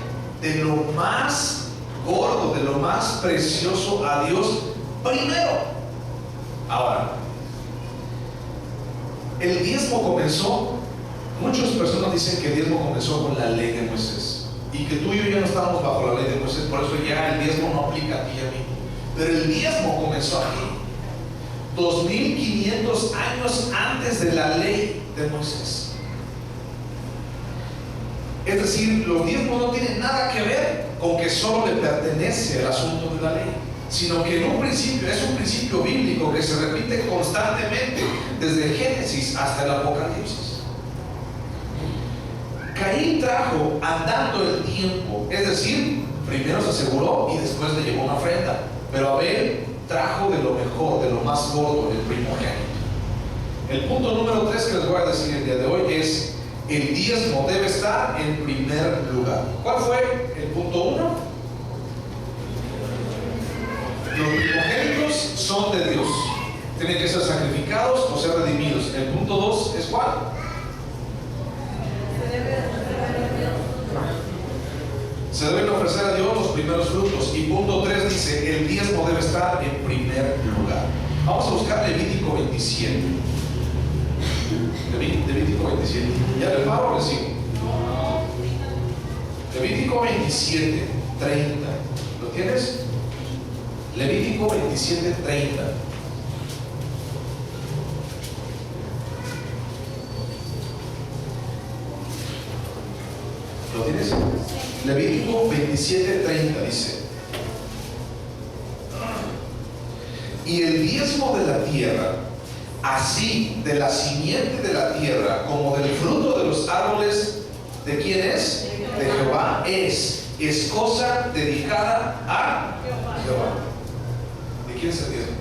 de lo más gordo, de lo más precioso a Dios primero. Ahora, El diezmo comenzó, muchas personas dicen que el diezmo comenzó con la ley de Moisés y que tú y yo ya no estamos bajo la ley de Moisés, por eso ya el diezmo no aplica a ti y a mí. Pero el diezmo comenzó aquí, 2500 años antes de la ley de Moisés. Es decir, los diezmos no tienen nada que ver con que solo le pertenece el asunto de la ley, sino que en un principio, es un principio bíblico que se repite constantemente desde el Génesis hasta el Apocalipsis. Caín trajo andando el tiempo, es decir, primero se aseguró y después le llevó una ofrenda, pero Abel trajo de lo mejor, de lo más gordo, el primogénito. El punto número 3 que les voy a decir el día de hoy es: el diezmo debe estar en primer lugar. ¿Cuál fue el punto 1? Los primogénitos son de Dios, tienen que ser sacrificados o ser redimidos. El punto 2 es ¿cuál? Se deben ofrecer a Dios los primeros frutos. Y punto 3 dice: el diezmo debe estar en primer lugar. Vamos a buscar Levítico 27. Levítico 27. ¿Ya le paro o le sigo? Levítico 27, 30. ¿Lo tienes? Levítico 27, 30. ¿Lo tienes? Levítico 27, 30 dice: y el diezmo de la tierra, así de la simiente de la tierra como del fruto de los árboles, ¿de quién es? De Jehová es cosa dedicada a Jehová. ¿De quién es el diezmo?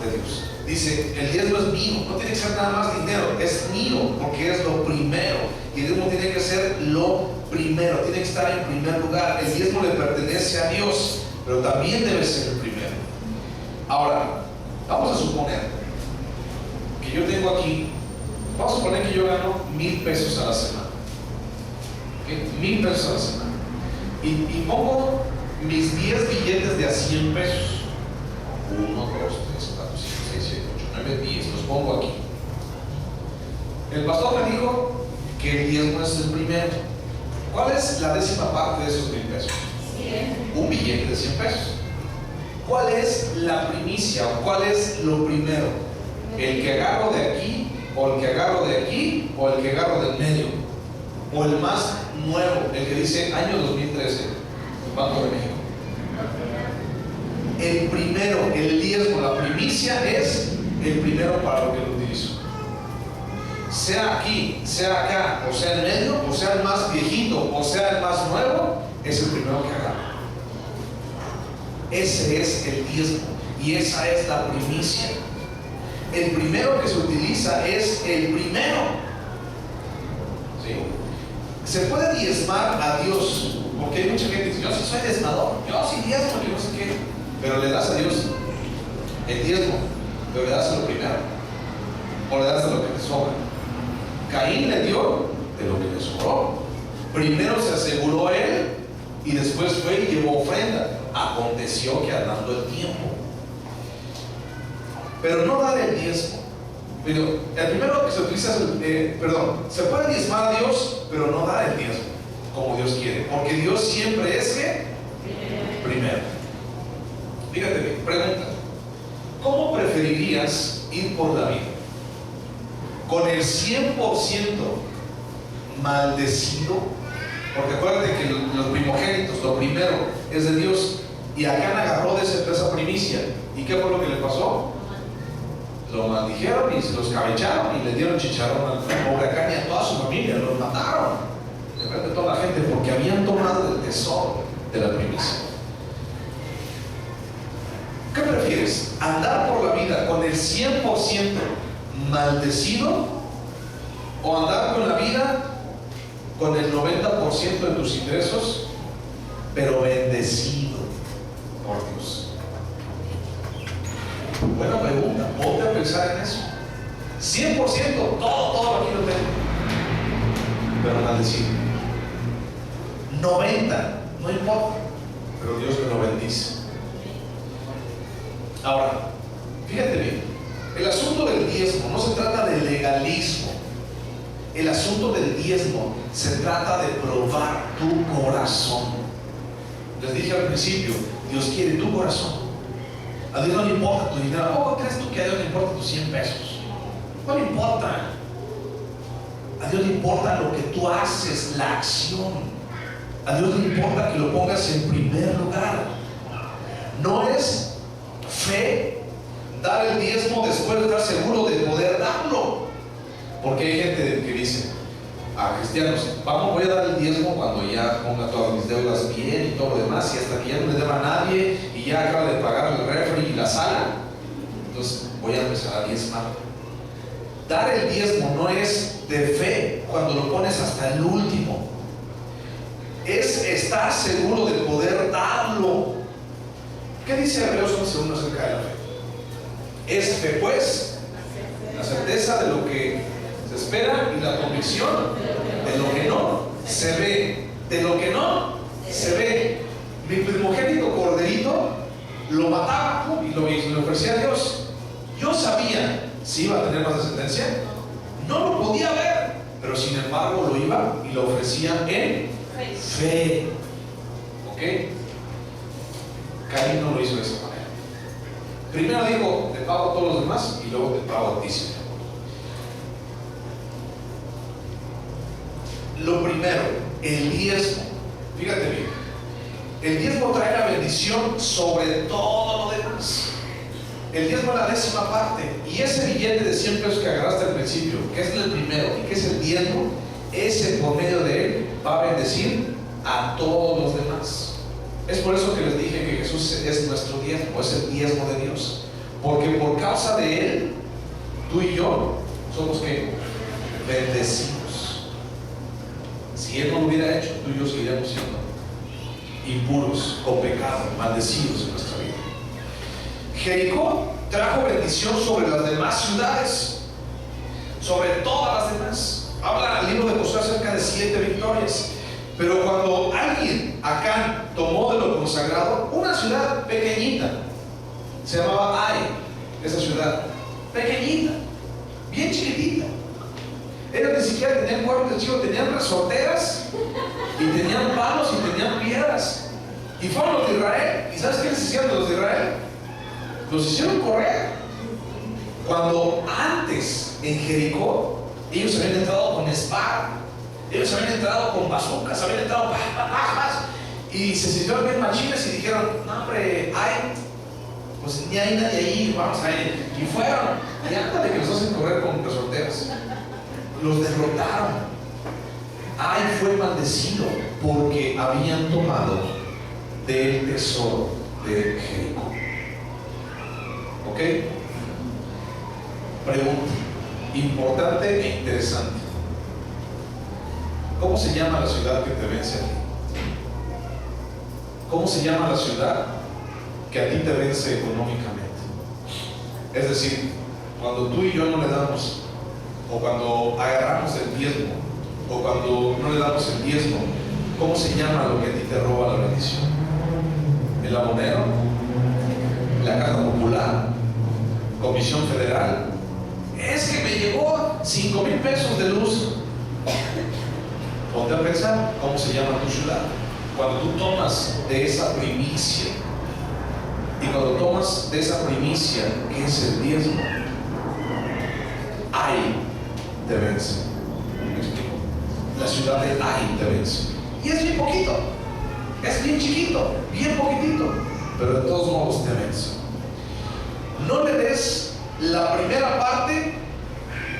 De Dios. Dice, el diezmo es mío, no tiene que ser nada más dinero, es mío porque es lo primero. Y el diezmo tiene que ser lo primero, tiene que estar en primer lugar. El diezmo le pertenece a Dios, pero también debe ser el primero. Ahora, vamos a suponer que yo tengo aquí, vamos a suponer que yo gano 1000 pesos a la semana. ¿Okay? 1000 pesos a la semana. Y pongo mis 10 billetes de a 100 pesos. 1, 2, 3, 4, 5, 6, 7, 8, 9, 10. Los pongo aquí. El pastor me dijo que el diezmo es el primero. ¿Cuál es la décima parte de esos 1000 pesos? 100. Un billete de 100 pesos. ¿Cuál es la primicia o cuál es lo primero? ¿El que agarro de aquí, o el que agarro de aquí, o el que agarro del medio? ¿O el más nuevo, el que dice año 2013, Banco de México? El primero, el diezmo, la primicia es el primero para lo que lo utilizo. Sea aquí, sea acá, o sea en medio, o sea el más viejito, o sea el más nuevo, es el primero que agarro. Ese es el diezmo y esa es la primicia. El primero que se utiliza es el primero. ¿Sí? Se puede diezmar a Dios, porque hay mucha gente que dice: yo sí soy diezmador, yo sí diezmo, yo no sé qué. Pero le das a Dios el diezmo, pero le das a lo primero, o le das a lo que te sobra. Caín le dio de lo que le sobró. Primero se aseguró él y después fue y llevó ofrenda. Aconteció que andando el tiempo, pero no dar el diezmo. Pero el primero que se utiliza es se puede diezmar a Dios, pero no dar el diezmo como Dios quiere, porque Dios siempre es que primero. Fíjate bien, pregunta: ¿cómo preferirías ir por la vida? ¿Con el 100% maldecido? Porque acuérdate que los primogénitos, lo primero es de Dios, y Acán agarró de esa primicia. ¿Y qué fue lo que le pasó? Lo maldijeron y se los cabecharon y le dieron chicharrón al pobre Acán y a toda su familia, los mataron de frente a toda la gente porque habían tomado el tesoro de la primicia. ¿Qué prefieres? ¿Andar por la vida con el 100% maldecido o andar con la vida con el 90% de tus ingresos, pero bendecido por Dios? Buena pregunta, ponte a pensar en eso. 100%, todo aquí lo tengo, pero maldecido. 90%, no importa, pero Dios me lo bendice. Ahora, fíjate bien, El asunto del diezmo no se trata de legalismo. El asunto del diezmo se trata de probar tu corazón. Les dije al principio, Dios quiere tu corazón. A Dios no le importa tu dinero. ¿Cómo crees tú que a Dios le importa tus 100 pesos? No le importa. A Dios le importa lo que tú haces, la acción. A Dios le importa que lo pongas en primer lugar. No es fe dar el diezmo después de estar seguro de poder darlo. Porque hay gente que dice a cristianos, voy a dar el diezmo cuando ya ponga todas mis deudas bien y todo lo demás, y hasta que ya no le deba a nadie y ya acaba de pagar el refri y la sala, entonces voy a empezar a diezmar. Dar el diezmo no es de fe cuando lo pones hasta el último. Es estar seguro de poder darlo. ¿Qué dice Hebreos 11:1 acerca de la fe? Es fe, pues, la certeza de lo que se espera y la convicción de lo que no se ve. De lo que no se ve. Mi primogénito corderito lo mataba y lo ofrecía a Dios. Yo sabía si iba a tener más descendencia, no lo podía ver, pero sin embargo lo iba y lo ofrecía en fe. ¿Ok? Caín no lo hizo de esa manera. Primero dijo, te pago a todos los demás y luego te pago a ti, Señor. Lo primero, el diezmo. Fíjate bien, el diezmo trae la bendición sobre todo lo demás. El diezmo es la 10ª parte. Y ese billete de 100 pesos que agarraste al principio, que es el primero y que es el diezmo, ese por medio de él va a bendecir a todos los demás. Es por eso que les dije que Jesús es nuestro diezmo, es el diezmo de Dios. Porque por causa de él, tú y yo somos ¿qué? Bendecidos. Si él no lo hubiera hecho, tú y yo seguiríamos siendo impuros, con pecado, maldecidos en nuestra vida. Jericó trajo bendición sobre las demás ciudades, sobre todas las demás. Habla el libro de Josué acerca de 7 victorias. Pero cuando alguien, Acán, tomó de lo consagrado, una ciudad pequeñita, se llamaba Ai, esa ciudad, pequeñita, bien chiquitita. Ellos ni siquiera tenían cuerpos de chivo, tenían resorteras, y tenían palos y tenían piedras. Y fueron los de Israel. ¿Y sabes qué les hicieron los de Israel? Los hicieron correr. Cuando antes en Jericó, ellos habían entrado con espada, ellos habían entrado con bazucas, habían entrado y se sintieron bien machines y dijeron, no hombre, pues ni hay nadie ahí, vamos a ir. Y fueron, y ándale que los hacen correr con resorteras. Los derrotaron. Ai fue maldecido porque habían tomado del tesoro de Jericó. ¿Ok? Pregunta importante e interesante. ¿Cómo se llama la ciudad que te vence a ti? ¿Cómo se llama la ciudad que a ti te vence económicamente? Es decir, cuando tú y yo no le damos, o cuando agarramos el diezmo, o cuando no le damos el diezmo, ¿cómo se llama lo que a ti te roba la bendición? ¿El abonero? ¿La caja popular? ¿Comisión federal? Es que me llegó 5,000 pesos de luz. Ponte a pensar cómo se llama tu ciudad. Cuando tú tomas de esa primicia, y cuando tomas de esa primicia que es el diezmo, Ai te vence. ¿Me explico? La ciudad de Ai te vence. Y es bien poquito, es bien chiquito, bien poquitito, pero de todos modos te vence. No le des la primera parte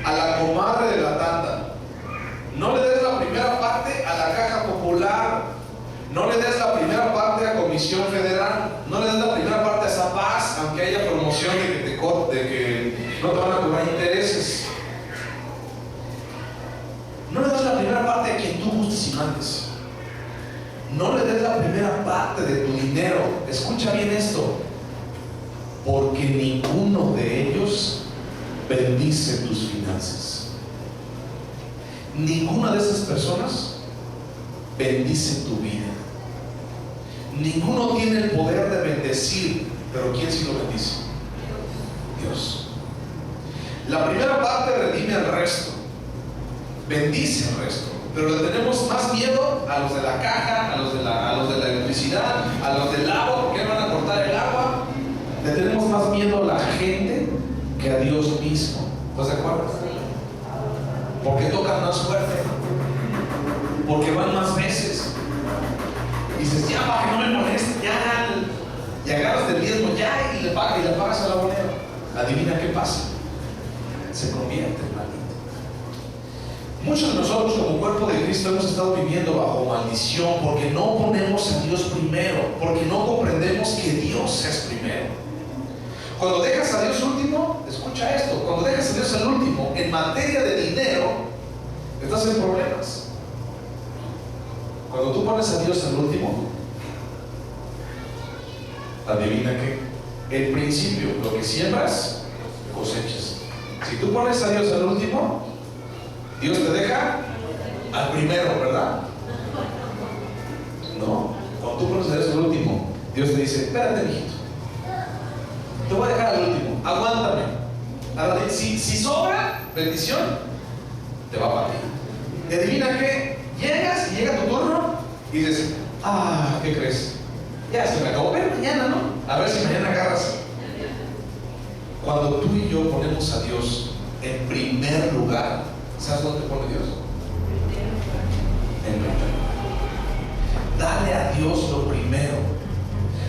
a la comadre de la tanda. No le des la primera parte a la caja popular. No le des la primera parte a Comisión Federal. No le des la primera parte a esa paz, aunque haya promoción de que no te van a cobrar intereses. No le des la primera parte a quien tú gustes y mandes. No le des la primera parte de tu dinero. Escucha bien esto. Porque ninguno de ellos bendice tus finanzas. Ninguna de esas personas bendice tu vida. Ninguno tiene el poder de bendecir, pero ¿quién sí lo bendice? Dios. La primera parte redime el resto, bendice el resto, pero le tenemos más miedo a los de la caja, a los de la electricidad, a los del agua, porque van a cortar el agua. Le tenemos más miedo a la gente que a Dios mismo. ¿Estás de acuerdo? Porque tocan más fuerte, porque van más veces. Dices, ya, para que no me moleste, ya. Y agarras del diezmo ya y le pagas a la moneda. Adivina qué pasa. Se convierte en maldito. Muchos de nosotros como cuerpo de Cristo hemos estado viviendo bajo maldición porque no ponemos a Dios primero, porque no comprendemos que Dios es primero. Cuando dejas a Dios último, escucha esto, cuando dejas a Dios al último en materia de dinero, estás en problemas. Cuando tú pones a Dios al último, adivina qué, el principio, lo que siembras, cosechas. Si tú pones a Dios al último, Dios te deja al primero, ¿verdad? No, cuando tú pones a Dios al último, Dios te dice, espérate, mijito, te voy a dejar al último, aguántame. Ahora, si sobra bendición, te va a partir. Y adivina qué, llega tu turno y dices, ¿qué crees? Ya se me acabó, pero mañana, ¿no? A ver si mañana agarras. Cuando tú y yo ponemos a Dios en primer lugar, ¿sabes dónde pone Dios? En primer lugar. Dale a Dios lo primero.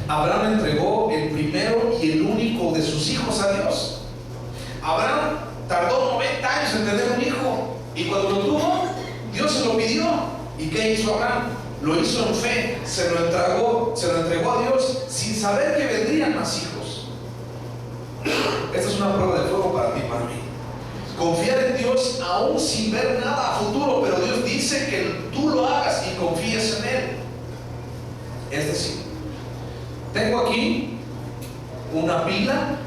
Abraham entregó el primero y el único de sus hijos a Dios. Abraham tardó 90 años en tener un hijo, y cuando lo tuvo, Dios se lo pidió. ¿Y qué hizo Abraham? Lo hizo en fe, se lo entregó a Dios sin saber que vendrían más hijos. Esta es una prueba de fuego para ti y para mí. Confiar en Dios aún sin ver nada a futuro, pero Dios dice que tú lo hagas y confíes en Él. Es decir, tengo aquí una pila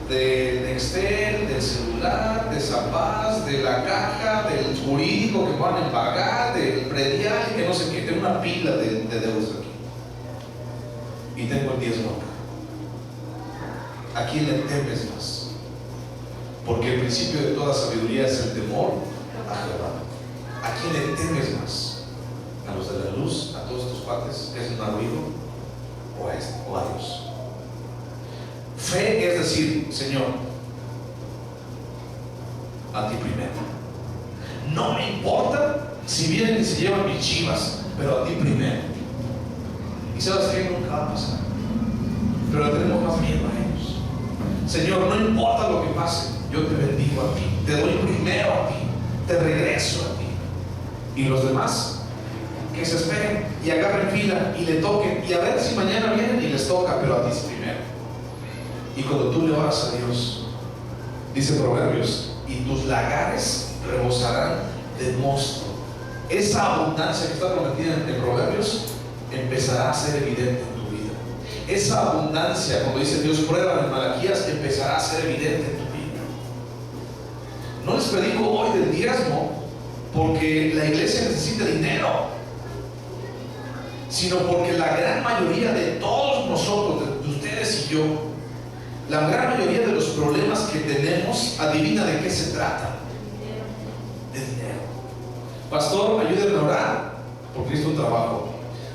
de Nextel, del celular, de Zapaz, de la caja, del jurídico que van a pagar, del predial, que no sé qué. Tengo una pila de deudas aquí. Y tengo el diezmo acá. ¿A quién le temes más? Porque el principio de toda sabiduría es el temor a Jehová. ¿A quién le temes más? ¿A los de la luz? ¿A todos tus cuates que hacen ruido? ¿O a Dios? Fe es decir, Señor, a ti primero. No me importa si vienen y se llevan mis chivas, pero a ti primero. Y sabes que nunca va a pasar, pero le tenemos más miedo a ellos. Señor, no importa lo que pase, yo te bendigo a ti, te doy primero a ti, te regreso a ti. Y los demás, que se esperen y agarren fila y le toquen, y a ver si mañana vienen y les toca, pero a ti es primero. Y cuando tú le oras a Dios, dice Proverbios, y tus lagares rebosarán de mosto. Esa abundancia que está prometida en Proverbios empezará a ser evidente en tu vida. Esa abundancia, cuando dice Dios, prueba en Malaquías, empezará a ser evidente en tu vida. No les predico hoy del diezmo porque la iglesia necesita dinero, sino porque la gran mayoría de todos nosotros, de ustedes y yo, la gran mayoría de los problemas que tenemos, adivina de qué se trata. De dinero. Pastor, ayúdenme a orar porque necesito un trabajo.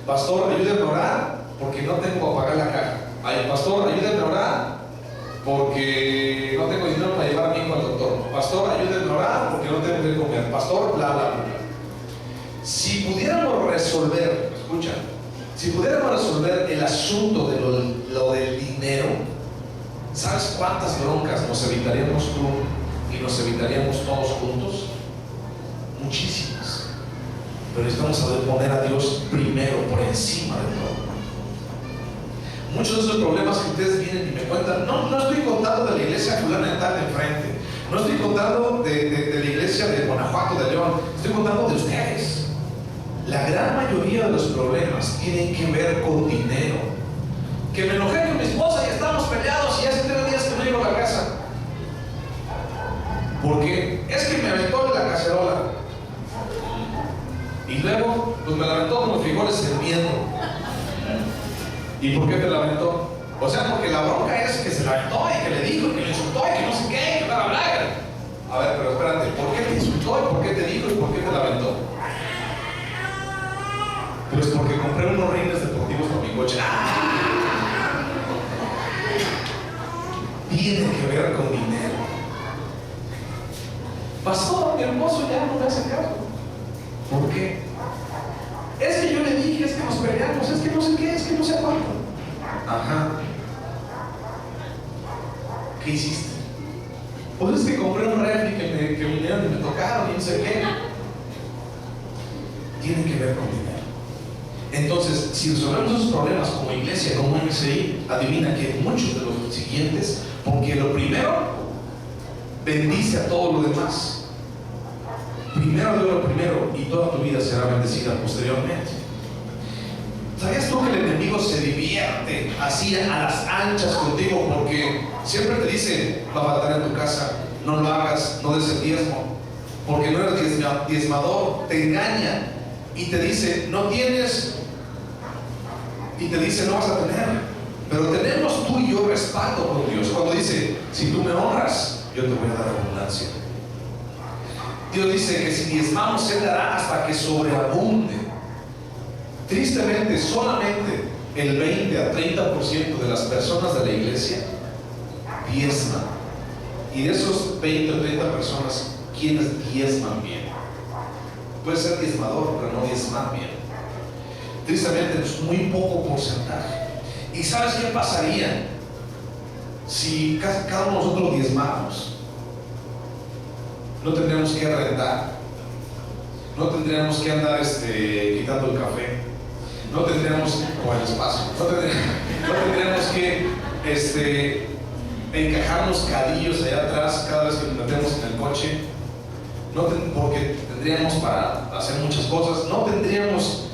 Pastor, ayúdenme a orar porque no tengo para pagar la caja. Ay, pastor, ayúdenme a orar porque no tengo dinero para llevar a mi hijo al doctor. Pastor, ayúdenme a orar porque no tengo que comer. Pastor, bla, bla, bla. Si pudiéramos resolver, escucha, si pudiéramos resolver el asunto de lo del dinero, ¿sabes cuántas broncas nos evitaríamos tú y nos evitaríamos todos juntos? Muchísimas. Pero necesitamos saber poner a Dios primero, por encima de todo. Muchos de esos problemas que ustedes vienen y me cuentan, no estoy contando de la iglesia fulana de tal de enfrente, no estoy contando de la iglesia de Guanajuato, de León, estoy contando de ustedes. La gran mayoría de los problemas tienen que ver con dinero. Que me enojé con mi esposa y estamos peleados y hace 3 días que no llego a la casa. Porque es que me aventó en la cacerola. Y luego, pues me la aventó con los frijoles hirviendo. ¿Y por qué te la aventó? O sea, porque la bronca es que se la aventó y que le dijo y que le insultó y que no sé qué, y que bla, bla, bla. A ver, pero espérate, ¿por qué te insultó? ¿Y por qué te dijo? ¿Y por qué te lamentó? Pues porque compré unos rines deportivos para mi coche. Tiene que ver con dinero. Pastor, mi hermoso ya no me hace caso. ¿Por qué? Es que yo le dije, es que nos peleamos, es que no sé qué, es que no sé cuánto. Ajá. ¿Qué hiciste? Pues es que compré un refri que vinieron y me tocaron y no sé qué. Tiene que ver con dinero. Entonces, si resolvemos esos problemas como iglesia, como MCI, adivina que muchos de los siguientes, porque lo primero bendice a todo lo demás. Primero Dios lo primero y toda tu vida será bendecida posteriormente. ¿Sabías tú que el enemigo se divierte así a las anchas contigo? Porque siempre te dice, va a faltar en tu casa, no lo hagas, no des el diezmo, porque no eres diezmador, te engaña y te dice, no tienes, y te dice, no vas a tener. Pero tenemos tú y yo respaldo con Dios. Cuando dice, si tú me honras, yo te voy a dar abundancia. Dios dice que si diezmamos, Él dará hasta que sobreabunde. Tristemente, solamente el 20 a 30% de las personas de la iglesia diezman. Y de esos 20 o 30 personas, ¿quiénes diezman bien? Puede ser diezmador, pero no diezman bien. Tristemente, es muy poco porcentaje. ¿Y sabes qué pasaría si cada uno de nosotros diezmamos? No tendríamos que rentar, no tendríamos que andar quitando el café, no tendríamos o el espacio, no tendríamos que encajarnos cadillos allá atrás cada vez que nos metemos en el coche, porque tendríamos para hacer muchas cosas, no tendríamos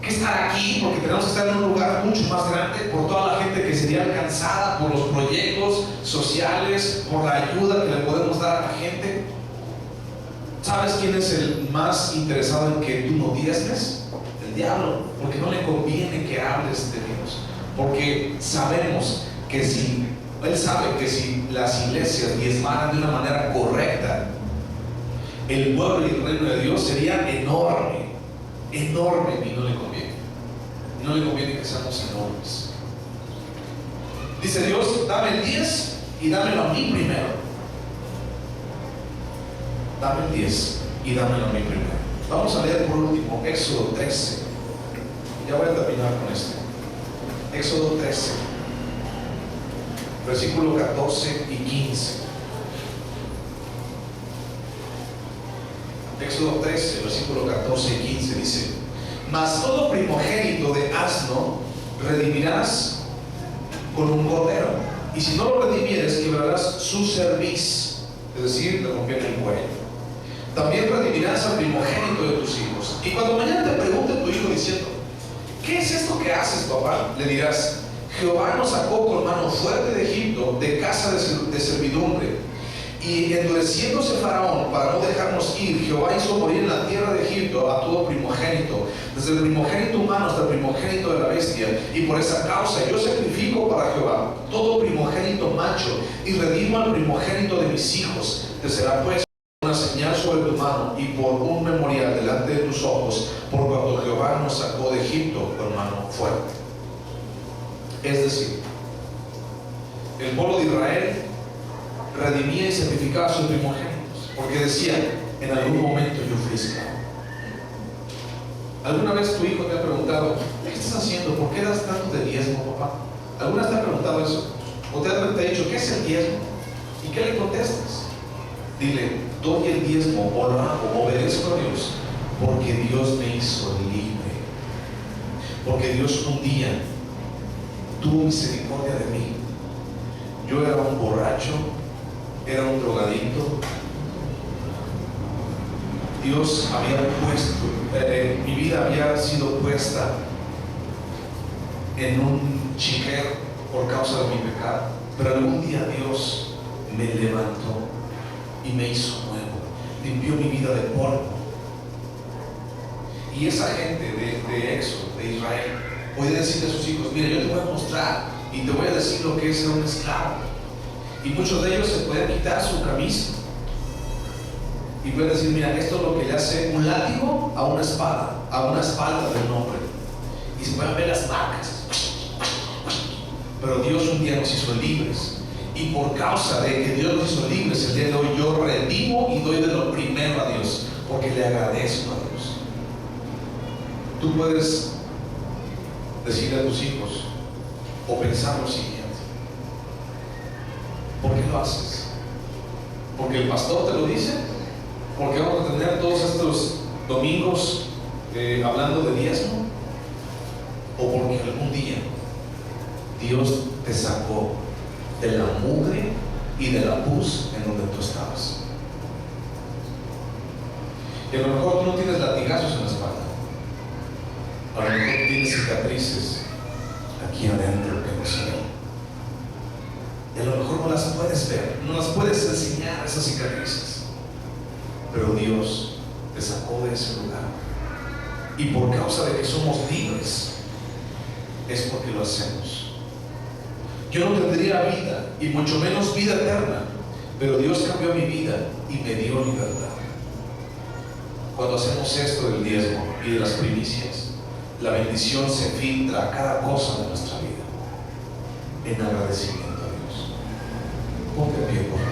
que estar aquí porque tenemos que estar en un lugar mucho más grande por toda la gente que sería alcanzada por los proyectos sociales, por la ayuda que le podemos dar a la gente. ¿Sabes quién es el más interesado en que tú no diezmes? El diablo, porque no le conviene que hables de Dios, porque sabemos que él sabe que si las iglesias diezmaran de una manera correcta, el pueblo y el reino de Dios sería enorme, enorme, y no le conviene. No le conviene que seamos enormes. Dice Dios, dame el 10 y dámelo a mí primero. Dame el 10 y dámelo a mí primero. Vamos a leer por último Éxodo 13. Ya voy a terminar con esto. Éxodo 13, versículo 14 y 15. Éxodo 13, versículo 14 y 15 dice: mas todo primogénito de asno redimirás con un cordero, y si no lo redimieres, quebrarás su cerviz, es decir, le rompieron el cuello. También redimirás al primogénito de tus hijos. Y cuando mañana te pregunte tu hijo diciendo, ¿qué es esto que haces, papá?, le dirás: Jehová nos sacó con mano fuerte de Egipto, de casa de servidumbre. Y endureciéndose Faraón para no dejarnos ir, Jehová hizo morir en la tierra de Egipto a todo primogénito, desde el primogénito humano hasta el primogénito de la bestia. Y por esa causa yo sacrifico para Jehová todo primogénito macho, y redimo al primogénito de mis hijos. Te será pues una señal sobre tu mano y por un memorial delante de tus ojos, por cuanto Jehová nos sacó de Egipto con mano fuerte. Es decir, el pueblo de Israel redimía y sacrificaba a sus primogénitos, porque decía, en algún momento yo fui esclavo. ¿Alguna vez tu hijo te ha preguntado, ¿qué estás haciendo? ¿Por qué das tanto de diezmo, papá? ¿Alguna vez te ha preguntado eso? ¿O te ha dicho, qué es el diezmo? ¿Y qué le contestas? Dile, doy el diezmo, o lo hago, obedezco a Dios, porque Dios me hizo libre. Porque Dios un día tuvo misericordia de mí. Yo era un borracho, era un drogadicto. Dios había puesto, mi vida había sido puesta en un chiquero por causa de mi pecado, pero algún día Dios me levantó y me hizo nuevo, limpió mi vida de polvo. Y esa gente de Éxodo, de Israel, puede decirle a sus hijos, mira, yo te voy a mostrar y te voy a decir lo que es ser un esclavo. Y muchos de ellos se pueden quitar su camisa y puede decir: mira, esto es lo que le hace un látigo a una espada, a una espalda de un hombre, y se pueden ver las marcas. Pero Dios un día nos hizo libres, y por causa de que Dios nos hizo libres, el día de hoy yo redimo y doy de lo primero a Dios, porque le agradezco a Dios. Tú puedes decirle a tus hijos o pensar lo siguiente: ¿por qué lo haces? ¿Porque el pastor te lo dice? ¿Porque vamos a tener todos estos domingos hablando de diezmo? ¿O porque algún día Dios te sacó de la mugre y de la pus en donde tú estabas? Y a lo mejor tú no tienes latigazos en la espalda, a lo mejor tienes cicatrices aquí adentro que no se ven, y a lo mejor no las puedes ver, no las puedes enseñar, esas cicatrices, pero Dios te sacó de ese lugar, y por causa de que somos libres es porque lo hacemos. Yo no tendría vida, y mucho menos vida eterna, pero Dios cambió mi vida y me dio libertad. Cuando hacemos esto del diezmo y de las primicias, la bendición se filtra a cada cosa de nuestra vida en agradecimiento a Dios. Ponte de pie, por favor.